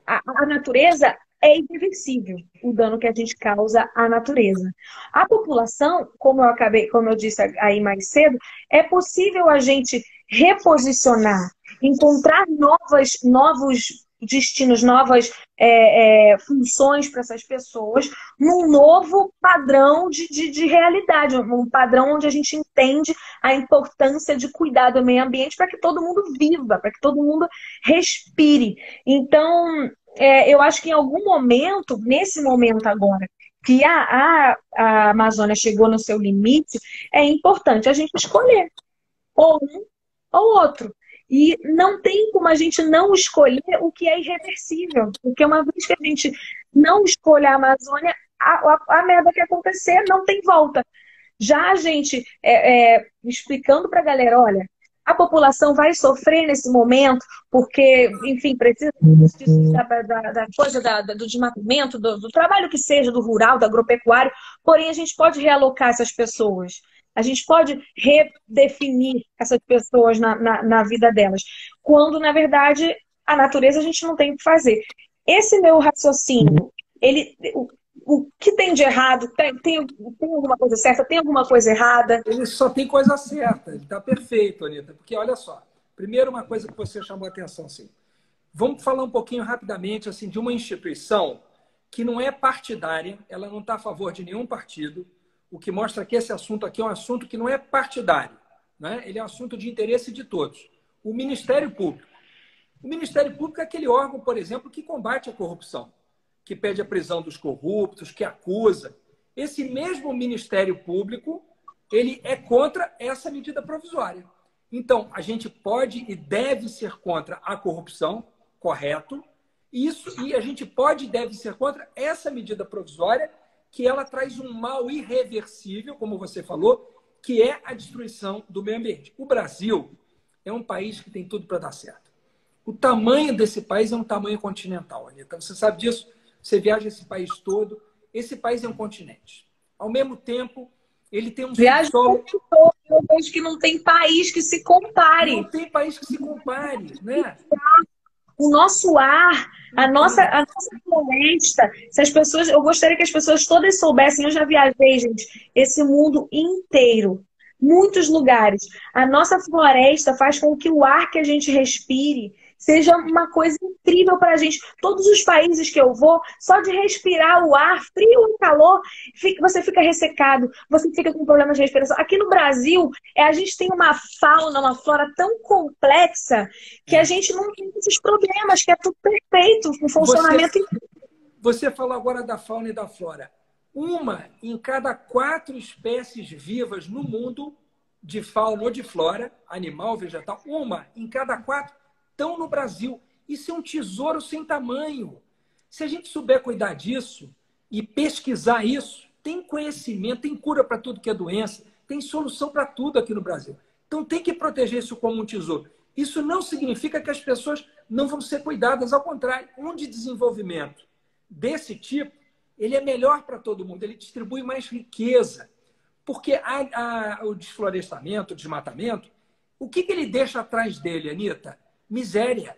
a natureza é irreversível o dano que a gente causa à natureza. A população, como eu disse aí mais cedo, é possível a gente reposicionar, encontrar novos destinos, novas funções para essas pessoas, num novo padrão de realidade, um padrão onde a gente entende a importância de cuidar do meio ambiente para que todo mundo viva, para que todo mundo respire. Então, eu acho que em algum momento, nesse momento agora, que a Amazônia chegou no seu limite, é importante a gente escolher ou um ou outro. E não tem como a gente não escolher o que é irreversível. Porque uma vez que a gente não escolhe a Amazônia, a merda que acontecer não tem volta. Já a gente explicando para a galera, olha, a população vai sofrer nesse momento, porque, enfim, precisa da coisa do desmatamento, do trabalho que seja, do rural, do agropecuário, porém a gente pode realocar essas pessoas. A gente pode redefinir essas pessoas na vida delas. Quando, na verdade, a natureza a gente não tem o que fazer. Esse meu raciocínio, o que tem de errado? Tem alguma coisa certa? Tem alguma coisa errada? Ele só tem coisa certa. Ele está perfeito, Anitta. Porque, olha só, primeiro uma coisa que você chamou a atenção, assim. Vamos falar um pouquinho rapidamente assim, de uma instituição que não é partidária, ela não está a favor de nenhum partido, o que mostra que esse assunto aqui é um assunto que não é partidário, né? Ele é um assunto de interesse de todos. O Ministério Público. O Ministério Público é aquele órgão, por exemplo, que combate a corrupção, que pede a prisão dos corruptos, que acusa. Esse mesmo Ministério Público, ele é contra essa medida provisória. Então, a gente pode e deve ser contra a corrupção, correto, e a gente pode e deve ser contra essa medida provisória, que ela traz um mal irreversível, como você falou, que é a destruição do meio ambiente. O Brasil é um país que tem tudo para dar certo. O tamanho desse país é um tamanho continental, Anitta. Você sabe disso? Você viaja esse país todo. Esse país é um continente. Ao mesmo tempo, ele tem um subsolo... Eu vejo que não tem país que se compare. Não tem país que se compare, né? O nosso ar, a nossa floresta, se as pessoas, eu gostaria que as pessoas todas soubessem, eu já viajei, gente, esse mundo inteiro, muitos lugares. A nossa floresta faz com que o ar que a gente respire seja uma coisa incrível para a gente. Todos os países que eu vou, só de respirar o ar, frio ou calor, você fica ressecado, você fica com problemas de respiração. Aqui no Brasil, a gente tem uma fauna, uma flora tão complexa que a gente não tem esses problemas, que é tudo perfeito, com funcionamento. Você falou agora da fauna e da flora. Uma em cada 4 espécies vivas no mundo, de fauna ou de flora, animal, vegetal, uma em cada 4 estão no Brasil. Isso é um tesouro sem tamanho. Se a gente souber cuidar disso e pesquisar isso, tem conhecimento, tem cura para tudo que é doença, tem solução para tudo aqui no Brasil. Então tem que proteger isso como um tesouro. Isso não significa que as pessoas não vão ser cuidadas, ao contrário, um de desenvolvimento desse tipo, ele é melhor para todo mundo, ele distribui mais riqueza. Porque o desflorestamento, o desmatamento, o que ele deixa atrás dele, Anitta? Miséria.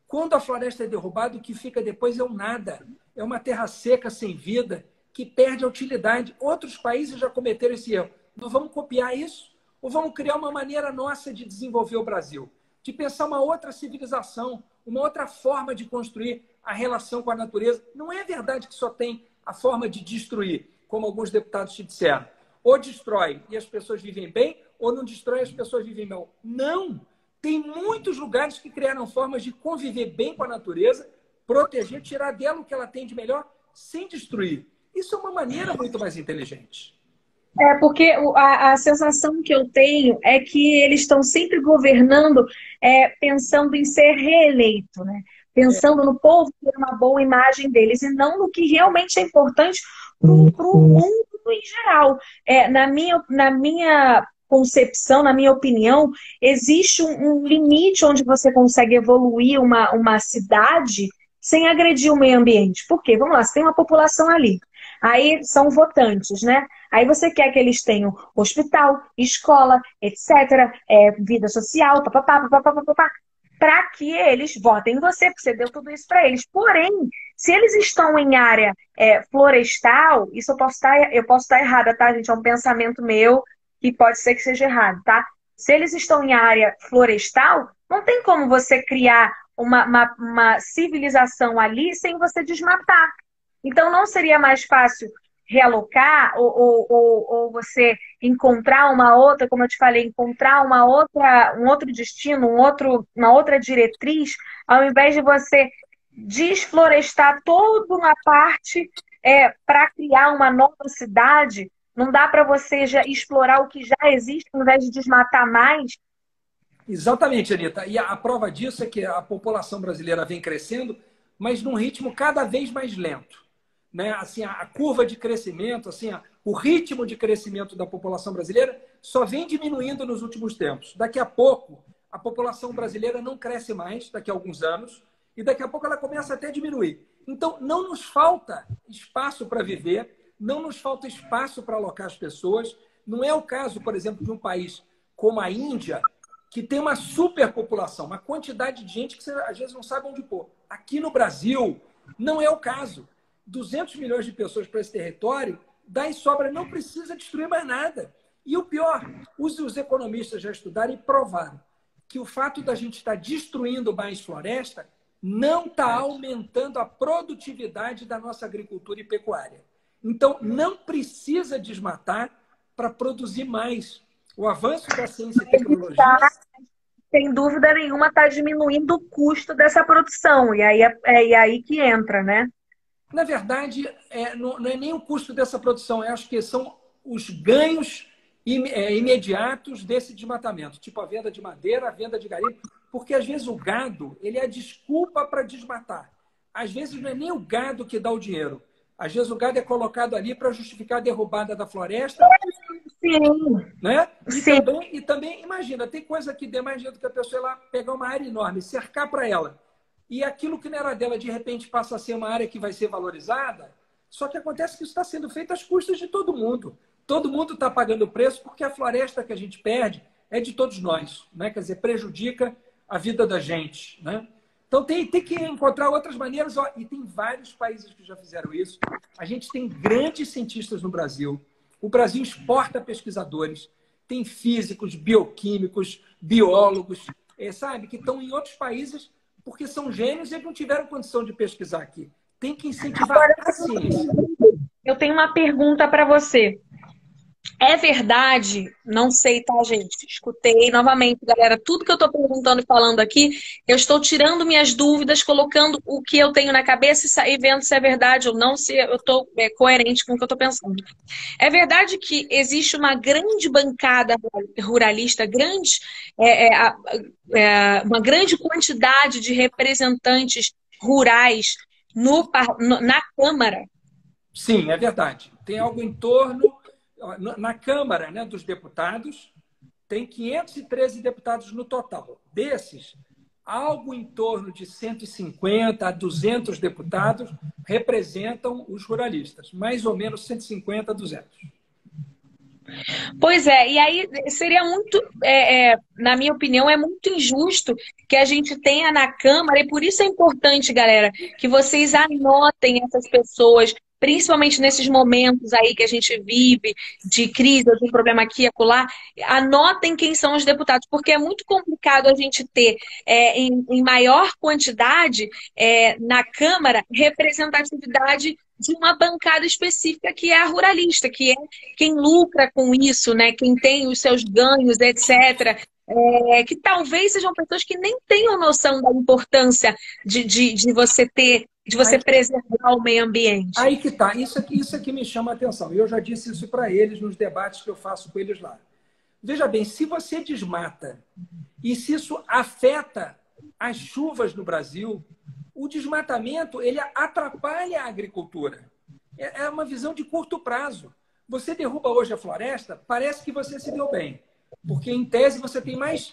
Quando a floresta é derrubada, o que fica depois é um nada. É uma terra seca, sem vida, que perde a utilidade. Outros países já cometeram esse erro. Nós vamos copiar isso? Ou vamos criar uma maneira nossa de desenvolver o Brasil? De pensar uma outra civilização, uma outra forma de construir a relação com a natureza? Não é verdade que só tem a forma de destruir, como alguns deputados te disseram. Ou destrói e as pessoas vivem bem, ou não destrói e as pessoas vivem mal. Não! Tem muitos lugares que criaram formas de conviver bem com a natureza, proteger, tirar dela o que ela tem de melhor, sem destruir. Isso é uma maneira muito mais inteligente. Porque a sensação que eu tenho é que eles estão sempre governando pensando em ser reeleito, né? Pensando no povo ter uma boa imagem deles e não no que realmente é importante para o mundo em geral. Na minha concepção, na minha opinião, existe um limite onde você consegue evoluir uma cidade sem agredir o meio ambiente. Por quê? Vamos lá, você tem uma população ali. Aí são votantes, né? Aí você quer que eles tenham hospital, escola, etc., vida social, papapá, papapá, papapá. para que eles votem em você, porque você deu tudo isso para eles. Porém, se eles estão em área florestal, isso eu posso estar errada, tá, gente? É um pensamento meu que pode ser que seja errado, tá? Se eles estão em área florestal, não tem como você criar uma civilização ali sem você desmatar. Então, não seria mais fácil realocar ou você encontrar uma outra, como eu te falei, encontrar um outro destino, uma outra diretriz, ao invés de você desflorestar toda uma parte para criar uma nova cidade, não dá para você já explorar o que já existe, ao invés de desmatar mais. Exatamente, Anitta. E a prova disso é que a população brasileira vem crescendo, mas num ritmo cada vez mais lento, né? Assim, a curva de crescimento, assim, o ritmo de crescimento da população brasileira só vem diminuindo nos últimos tempos. Daqui a pouco, a população brasileira não cresce mais, daqui a alguns anos, e daqui a pouco ela começa até a diminuir. Então, não nos falta espaço para viver, não nos falta espaço para alocar as pessoas. Não é o caso, por exemplo, de um país como a Índia, que tem uma superpopulação, uma quantidade de gente que você às vezes não sabe onde pôr. Aqui no Brasil, não é o caso. 200 milhões de pessoas para esse território, dá e sobra, não precisa destruir mais nada. E o pior, os economistas já estudaram e provaram que o fato da gente estar destruindo mais floresta não está aumentando a produtividade da nossa agricultura e pecuária. Então, não precisa desmatar para produzir mais. O avanço da ciência e tecnologia... Sem dúvida nenhuma, está diminuindo o custo dessa produção. E aí é aí que entra, né? Na verdade, não é nem o custo dessa produção, eu acho que são os ganhos imediatos desse desmatamento, tipo a venda de madeira, a venda de garimpo, porque às vezes o gado ele é a desculpa para desmatar. Às vezes não é nem o gado que dá o dinheiro. Às vezes o gado é colocado ali para justificar a derrubada da floresta. Sim. Né? Sim. E também, imagina, tem coisa que dê mais jeito que a pessoa ir lá pegar uma área enorme, cercar para ela. E aquilo que não era dela, de repente, passa a ser uma área que vai ser valorizada. Só que acontece que isso está sendo feito às custas de todo mundo. Todo mundo está pagando o preço porque a floresta que a gente perde é de todos nós. Né? Quer dizer, prejudica a vida da gente. Né? Então tem que encontrar outras maneiras. E tem vários países que já fizeram isso. A gente tem grandes cientistas no Brasil. O Brasil exporta pesquisadores. Tem físicos, bioquímicos, biólogos, sabe, que estão em outros países porque são gênios e eles não tiveram condição de pesquisar aqui. Tem que incentivar a ciência. Eu tenho uma pergunta para você. É verdade, não sei, tá, gente? Escutei novamente, galera, tudo que eu estou perguntando e falando aqui, eu estou tirando minhas dúvidas, colocando o que eu tenho na cabeça e vendo se é verdade ou não, se eu estou coerente com o que eu estou pensando. É verdade que existe uma grande bancada ruralista, uma grande quantidade de representantes rurais na Câmara? Sim, é verdade. Tem algo em torno... Na Câmara, né, dos Deputados, tem 513 deputados no total. Desses, algo em torno de 150 a 200 deputados representam os ruralistas. Mais ou menos 150 a 200. Pois é, e aí seria muito, na minha opinião, é muito injusto que a gente tenha na Câmara, e por isso é importante, galera, que vocês anotem essas pessoas, principalmente nesses momentos aí que a gente vive de crise, ou de um problema aqui e acolá, anotem quem são os deputados, porque é muito complicado a gente ter em maior quantidade na Câmara representatividade de uma bancada específica que é a ruralista, que é quem lucra com isso, né? Quem tem os seus ganhos, etc. Que talvez sejam pessoas que nem tenham noção da importância de você preservar o meio ambiente. Aí que tá. Isso aqui me chama a atenção. Eu já disse isso para eles nos debates que eu faço com eles lá. Veja bem, se você desmata e se isso afeta as chuvas no Brasil, o desmatamento ele atrapalha a agricultura. É uma visão de curto prazo. Você derruba hoje a floresta, parece que você se deu bem. Porque, em tese, você tem mais...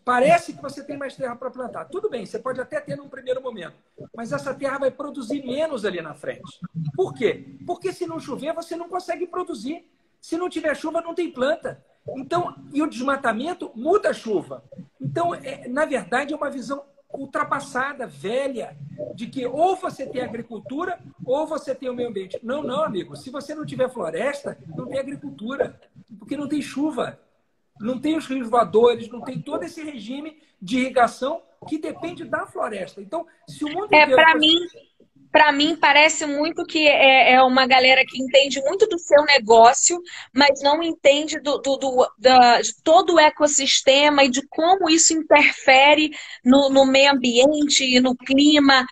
parece que você tem mais terra para plantar. Tudo bem, você pode até ter num primeiro momento. Mas essa terra vai produzir menos ali na frente. Por quê? Porque se não chover, você não consegue produzir. Se não tiver chuva, não tem planta. Então, e o desmatamento muda a chuva. Então, Então, na verdade, é uma visão ultrapassada, velha, de que ou você tem agricultura ou você tem o meio ambiente. Não, não, amigo. Se você não tiver floresta, não tem agricultura, porque não tem chuva, não tem os rios voadores, não tem todo esse regime de irrigação que depende da floresta. Então, se o mundo inteiro... Para mim, parece muito que é uma galera que entende muito do seu negócio, mas não entende de todo o ecossistema e de como isso interfere no meio ambiente e no clima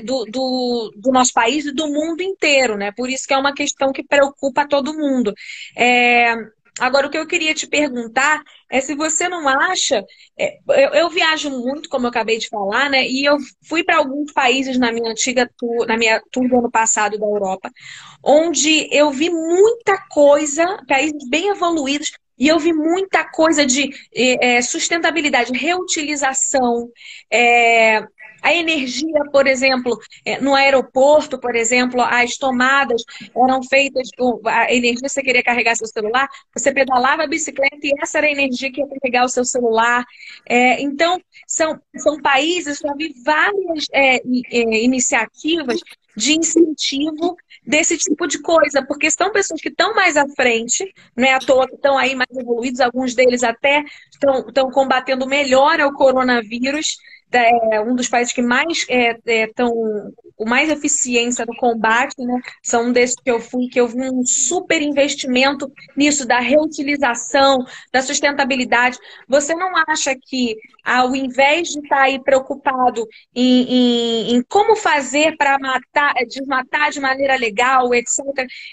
do nosso país e do mundo inteiro, né? Por isso que é uma questão que preocupa todo mundo. Agora, o que eu queria te perguntar é se você não acha. Eu viajo muito, como eu acabei de falar, né? E eu fui para alguns países na minha na minha tour do ano passado da Europa, onde eu vi muita coisa, países bem evoluídos, e eu vi muita coisa de sustentabilidade, reutilização. A energia, por exemplo, no aeroporto, por exemplo, as tomadas eram feitas com a energia, você queria carregar seu celular, você pedalava a bicicleta e essa era a energia que ia carregar o seu celular. Então, são países, já vi várias iniciativas de incentivo desse tipo de coisa, porque são pessoas que estão mais à frente, não é à toa que estão aí mais evoluídos, alguns deles até estão combatendo melhor o coronavírus, um dos países que mais estão com mais eficiência no combate, né? São um desses que eu vi um super investimento nisso, da reutilização, da sustentabilidade. Você não acha que, ao invés de estar aí preocupado em como fazer para desmatar de maneira legal, etc.,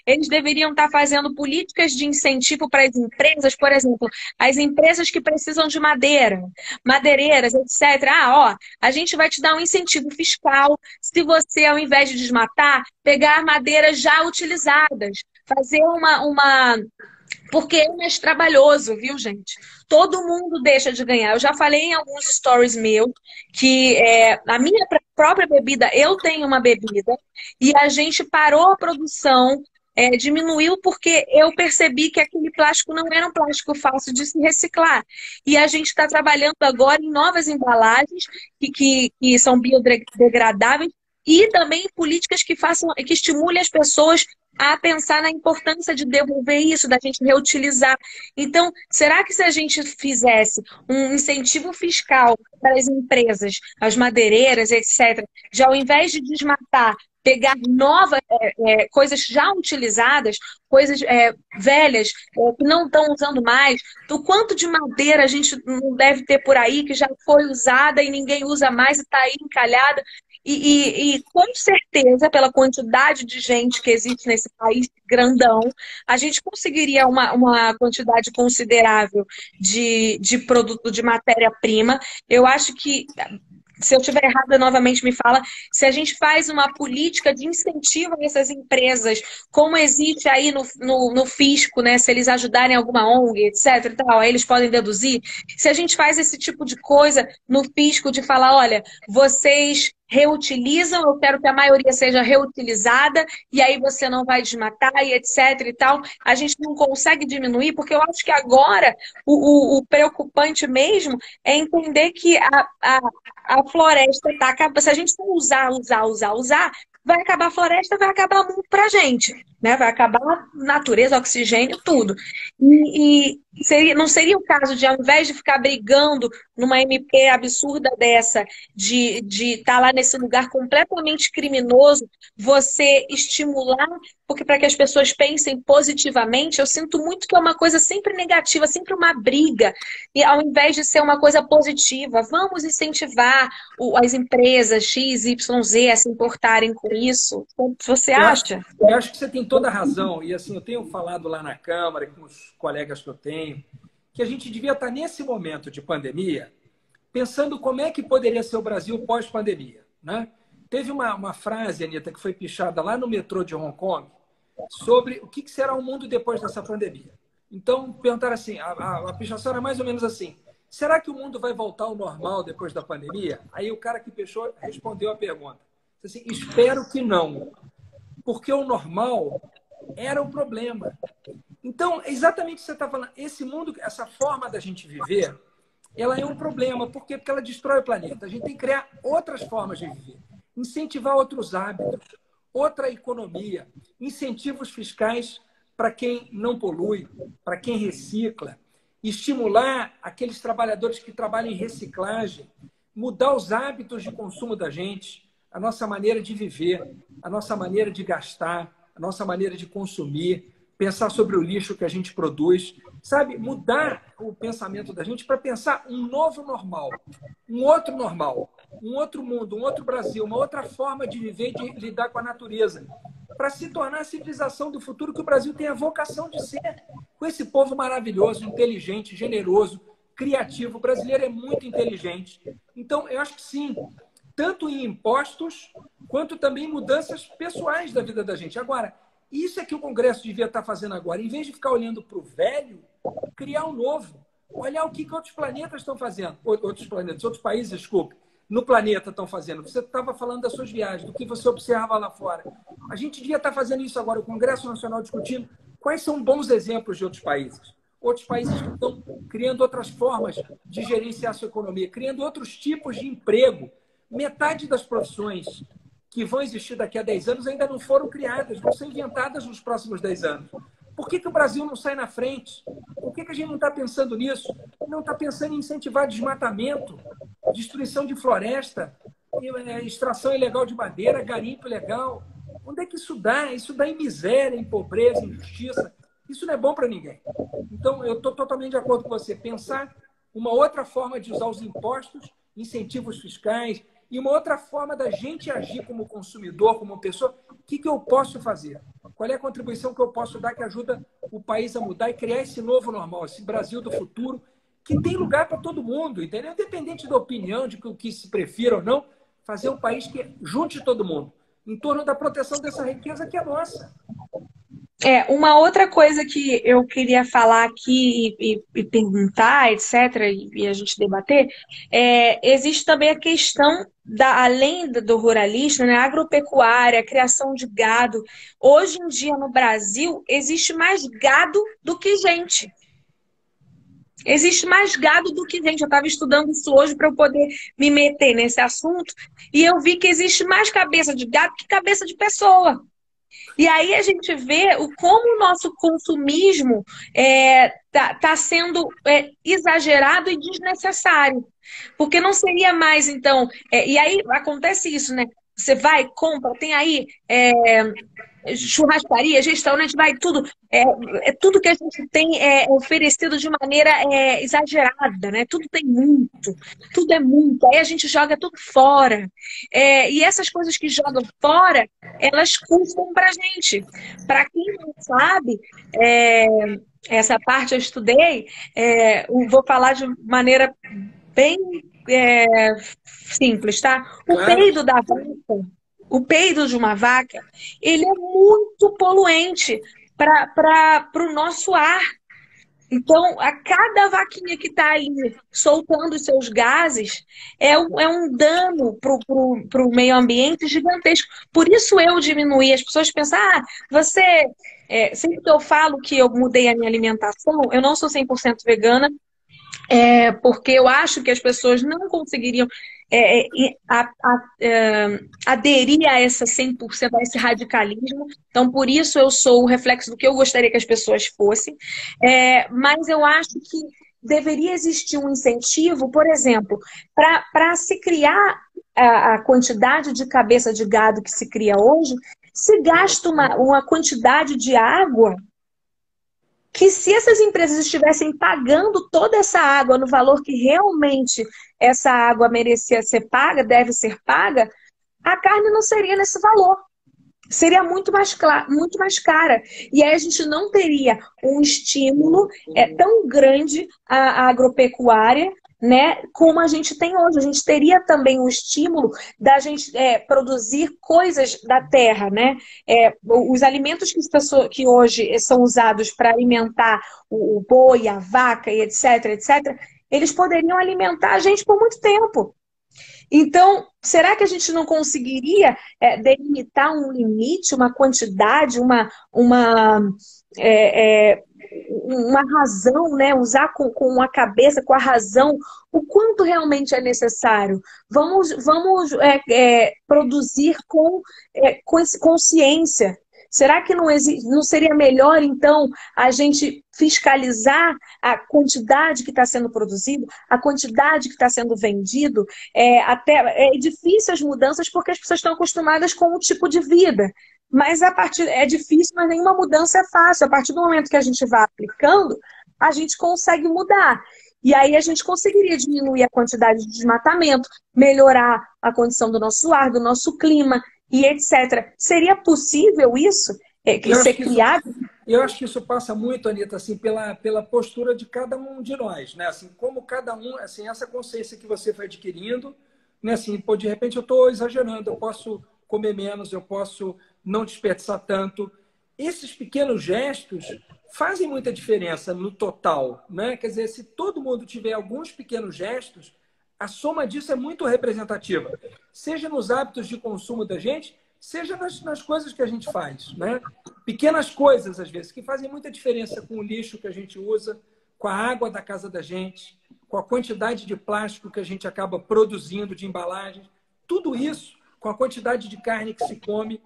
eles deveriam estar fazendo políticas de incentivo para as empresas, por exemplo, as empresas que precisam de madeira, madeireiras, etc. A gente vai te dar um incentivo fiscal se você, ao invés de desmatar, pegar madeiras já utilizadas, fazer porque é mais trabalhoso, viu, gente? Todo mundo deixa de ganhar. Eu já falei em alguns stories meus que a minha própria bebida, eu tenho uma bebida, e a gente parou a produção, diminuiu porque eu percebi que aquele plástico não era um plástico fácil de se reciclar. E a gente está trabalhando agora em novas embalagens que são biodegradáveis e também políticas que estimulem as pessoas a pensar na importância de devolver isso, da gente reutilizar. Então, será que se a gente fizesse um incentivo fiscal para as empresas, as madeireiras, etc., de ao invés de desmatar, pegar novas coisas já utilizadas, coisas velhas, que não estão usando mais, do quanto de madeira a gente não deve ter por aí, que já foi usada e ninguém usa mais e está aí encalhada. E com certeza, pela quantidade de gente que existe nesse país grandão, a gente conseguiria uma quantidade considerável de produto, de matéria-prima. Eu acho que, se eu estiver errada, novamente me fala, se a gente faz uma política de incentivo a essas empresas, como existe aí no fisco, né? Se eles ajudarem alguma ONG, etc. e tal, aí eles podem deduzir. Se a gente faz esse tipo de coisa no fisco, de falar, olha, vocês reutilizam, eu quero que a maioria seja reutilizada, e aí você não vai desmatar, e etc. e tal, a gente não consegue diminuir, porque eu acho que agora o preocupante mesmo é entender que a floresta está acabando. Se a gente for usar, vai acabar a floresta, vai acabar muito para a gente, né? Vai acabar a natureza, oxigênio, tudo. Não seria o caso de, ao invés de ficar brigando numa MP absurda dessa, de estar lá nesse lugar completamente criminoso, você estimular, porque para que as pessoas pensem positivamente, eu sinto muito que é uma coisa sempre negativa, sempre uma briga, e ao invés de ser uma coisa positiva, vamos incentivar as empresas X, Y, Z a se importarem com isso. O que você acha? Eu acho que você tem toda a razão, e assim, eu tenho falado lá na Câmara com os colegas que eu tenho, que a gente devia estar nesse momento de pandemia pensando como é que poderia ser o Brasil pós-pandemia, né? Teve uma frase, Anitta, que foi pichada lá no metrô de Hong Kong sobre o que será o mundo depois dessa pandemia. Então, perguntaram assim, a pichação era mais ou menos assim, será que o mundo vai voltar ao normal depois da pandemia? Aí o cara que pichou respondeu a pergunta. Assim, espero que não, porque o normal era o problema. Então, exatamente o que você está falando, esse mundo, essa forma da gente viver, ela é um problema. Por quê? Porque ela destrói o planeta. A gente tem que criar outras formas de viver, incentivar outros hábitos, outra economia, incentivos fiscais para quem não polui, para quem recicla, estimular aqueles trabalhadores que trabalham em reciclagem, mudar os hábitos de consumo da gente, a nossa maneira de viver, a nossa maneira de gastar, a nossa maneira de consumir, pensar sobre o lixo que a gente produz, sabe? Mudar o pensamento da gente para pensar um novo normal, um outro normal, um outro mundo, um outro Brasil, uma outra forma de viver e de lidar com a natureza, para se tornar a civilização do futuro que o Brasil tem a vocação de ser, com esse povo maravilhoso, inteligente, generoso, criativo. O brasileiro é muito inteligente. Então, eu acho que sim, tanto em impostos, quanto também em mudanças pessoais da vida da gente. Agora, isso é que o Congresso devia estar fazendo agora. Em vez de ficar olhando para o velho, criar um novo. Olhar o que outros planetas estão fazendo. Outros países, desculpe, no planeta estão fazendo. Você estava falando das suas viagens, do que você observa lá fora. A gente devia estar fazendo isso agora, o Congresso Nacional discutindo quais são bons exemplos de outros países. Outros países que estão criando outras formas de gerenciar a sua economia, criando outros tipos de emprego. Metade das profissões que vão existir daqui a 10 anos ainda não foram criadas, vão ser inventadas nos próximos 10 anos. Por que o Brasil não sai na frente? Por que a gente não está pensando nisso? Não está pensando em incentivar desmatamento, destruição de floresta, extração ilegal de madeira, garimpo ilegal. Onde é que isso dá? Isso dá em miséria, em pobreza, em injustiça. Isso não é bom para ninguém. Então, eu estou totalmente de acordo com você. Pensar uma outra forma de usar os impostos, incentivos fiscais, e uma outra forma da gente agir como consumidor, como pessoa. O que eu posso fazer? Qual é a contribuição que eu posso dar que ajuda o país a mudar e criar esse novo normal, esse Brasil do futuro, que tem lugar para todo mundo, entendeu? Independente da opinião, de o que se prefira ou não, fazer um país que junte todo mundo em torno da proteção dessa riqueza que é nossa. Uma outra coisa que eu queria falar aqui e perguntar, etc., e a gente debater, existe também a questão, além do ruralismo, né, agropecuária, criação de gado. Hoje em dia, no Brasil, existe mais gado do que gente. Existe mais gado do que gente. Eu estava estudando isso hoje para eu poder me meter nesse assunto, e eu vi que existe mais cabeça de gado que cabeça de pessoa. E aí a gente vê como o nosso consumismo tá sendo exagerado e desnecessário. Porque não seria mais, então... e aí acontece isso, né? Você vai, compra, tem aí churrascaria, restaurante, vai tudo. Tudo que a gente tem oferecido de maneira exagerada, né? Tudo tem muito, tudo é muito. Aí a gente joga tudo fora. E essas coisas que jogam fora, elas custam pra gente. Para quem não sabe, essa parte eu estudei, vou falar de maneira bem simples, tá? O peido de uma vaca, ele é muito poluente para o nosso ar. Então, a cada vaquinha que está ali soltando os seus gases é um dano para o meio ambiente gigantesco. Por isso eu diminuí. As pessoas pensam, você... sempre que eu falo que eu mudei a minha alimentação, eu não sou 100% vegana, porque eu acho que as pessoas não conseguiriam aderir a essa 100%, a esse radicalismo. Então, por isso eu sou o reflexo do que eu gostaria que as pessoas fossem. Mas eu acho que deveria existir um incentivo, por exemplo, para se criar a quantidade de cabeça de gado que se cria hoje, se gasta uma quantidade de água que, se essas empresas estivessem pagando toda essa água no valor que realmente essa água merecia ser paga, deve ser paga, a carne não seria nesse valor. Seria muito mais cara. E aí a gente não teria um estímulo tão grande à agropecuária, né, como a gente tem hoje. A gente teria também um estímulo da gente produzir coisas da terra, né? Os alimentos que hoje são usados para alimentar o boi, a vaca e etc., etc., eles poderiam alimentar a gente por muito tempo. Então, será que a gente não conseguiria delimitar um limite, uma quantidade, é, é, uma razão, né? Usar com a cabeça, com a razão, o quanto realmente é necessário? Vamos produzir com consciência. Será que não seria melhor, então, a gente fiscalizar a quantidade que está sendo produzido, a quantidade que está sendo vendido? É difícil as mudanças porque as pessoas estão acostumadas com o tipo de vida. Mas é difícil, mas nenhuma mudança é fácil. A partir do momento que a gente vai aplicando, a gente consegue mudar. E aí a gente conseguiria diminuir a quantidade de desmatamento, melhorar a condição do nosso ar, do nosso clima e etc. Seria possível isso? Ser criado? Eu acho que isso passa muito, Anita, assim, pela postura de cada um de nós, né? Assim, como cada um, assim, essa consciência que você foi adquirindo, né? Assim, pô, de repente eu estou exagerando, eu posso comer menos, eu posso não desperdiçar tanto. Esses pequenos gestos fazem muita diferença no total, né? Quer dizer, se todo mundo tiver alguns pequenos gestos, a soma disso é muito representativa. Seja nos hábitos de consumo da gente, seja nas coisas que a gente faz, né? Pequenas coisas, às vezes, que fazem muita diferença com o lixo que a gente usa, com a água da casa da gente, com a quantidade de plástico que a gente acaba produzindo de embalagens. Tudo isso, com a quantidade de carne que se come,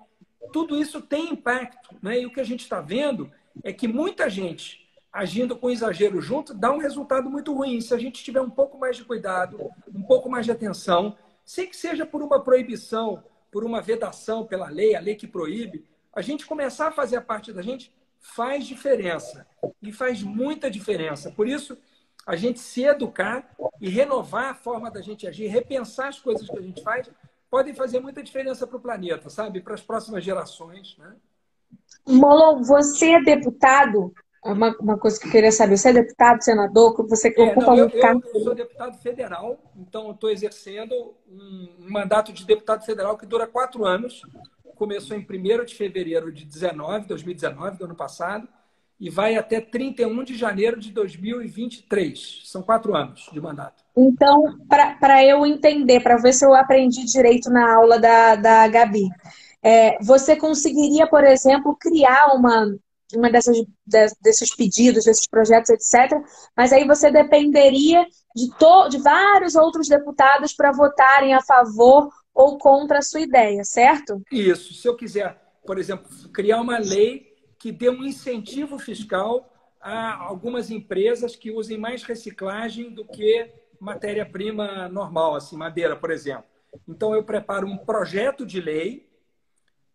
tudo isso tem impacto, né? E o que a gente está vendo é que muita gente agindo com exagero junto dá um resultado muito ruim. Se a gente tiver um pouco mais de cuidado, um pouco mais de atenção, sem que seja por uma proibição, por uma vedação pela lei, a lei que proíbe, a gente começar a fazer a parte da gente faz diferença. E faz muita diferença. Por isso, a gente se educar e renovar a forma da gente agir, repensar as coisas que a gente faz, podem fazer muita diferença para o planeta, sabe? Para as próximas gerações, né? Molon, você é deputado? Uma coisa que eu queria saber. Você é deputado, senador? Você ocupa Não, um eu cargo? sou deputado federal, então estou exercendo um mandato de deputado federal que dura 4 anos. Começou em 1º de fevereiro de 2019, do ano passado, e vai até 31 de janeiro de 2023. São 4 anos de mandato. Então, para eu entender, para ver se eu aprendi direito na aula da Gabi, você conseguiria, por exemplo, criar uma desses pedidos, desses projetos, etc. Mas aí você dependeria de vários outros deputados para votarem a favor ou contra a sua ideia, certo? Isso. Se eu quiser, por exemplo, criar uma lei que dê um incentivo fiscal a algumas empresas que usem mais reciclagem do que matéria-prima normal, assim, madeira, por exemplo. Então, eu preparo um projeto de lei,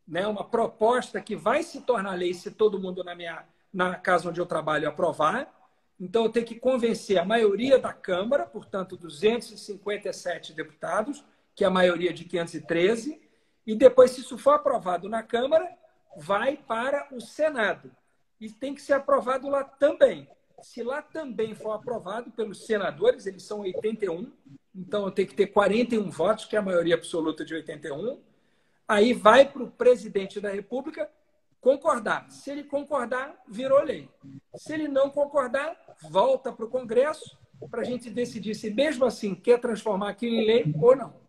né, uma proposta que vai se tornar lei se todo mundo na casa onde eu trabalho aprovar. Então, eu tenho que convencer a maioria da Câmara, portanto, 257 deputados, que é a maioria de 513, e depois, se isso for aprovado na Câmara, vai para o Senado. E tem que ser aprovado lá também. Se lá também for aprovado pelos senadores, eles são 81, então eu tenho que ter 41 votos, que é a maioria absoluta de 81. Aí vai para o presidente da República concordar. Se ele concordar, virou lei. Se ele não concordar, volta para o Congresso para a gente decidir se mesmo assim quer transformar aquilo em lei ou não.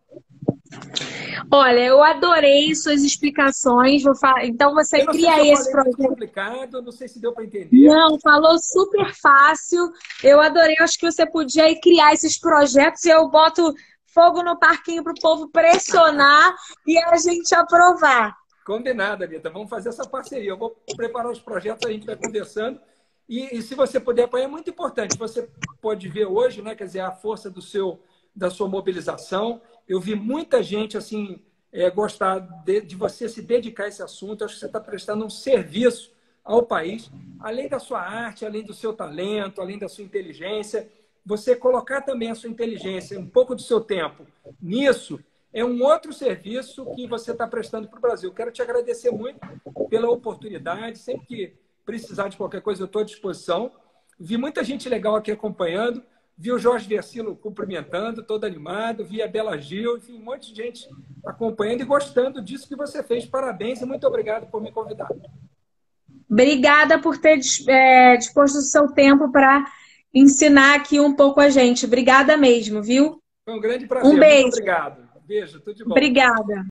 Olha, eu adorei suas explicações. Então você cria esse projeto. Muito complicado, não sei se deu para entender. Não, falou super fácil. Eu adorei. Acho que você podia criar esses projetos e eu boto fogo no parquinho para o povo pressionar e a gente aprovar. Combinado, Anitta. Vamos fazer essa parceria. Eu vou preparar os projetos, a gente vai conversando. E se você puder apoiar, é muito importante. Você pode ver hoje, né, quer dizer, a força da sua mobilização. Eu vi muita gente assim gostar de você se dedicar a esse assunto. Eu acho que você está prestando um serviço ao país, além da sua arte, além do seu talento, além da sua inteligência. Você colocar também a sua inteligência, um pouco do seu tempo nisso, é um outro serviço que você está prestando para o Brasil. Quero te agradecer muito pela oportunidade. Sempre que precisar de qualquer coisa, eu estou à disposição. Vi muita gente legal aqui acompanhando. Vi o Jorge Versilo cumprimentando, todo animado. Vi a Bela Gil, enfim, um monte de gente acompanhando e gostando disso que você fez. Parabéns e muito obrigado por me convidar. Obrigada por ter disposto o seu tempo para ensinar aqui um pouco a gente. Obrigada mesmo, viu? Foi um grande prazer. Um beijo. Muito obrigado. Beijo, tudo de bom. Obrigada.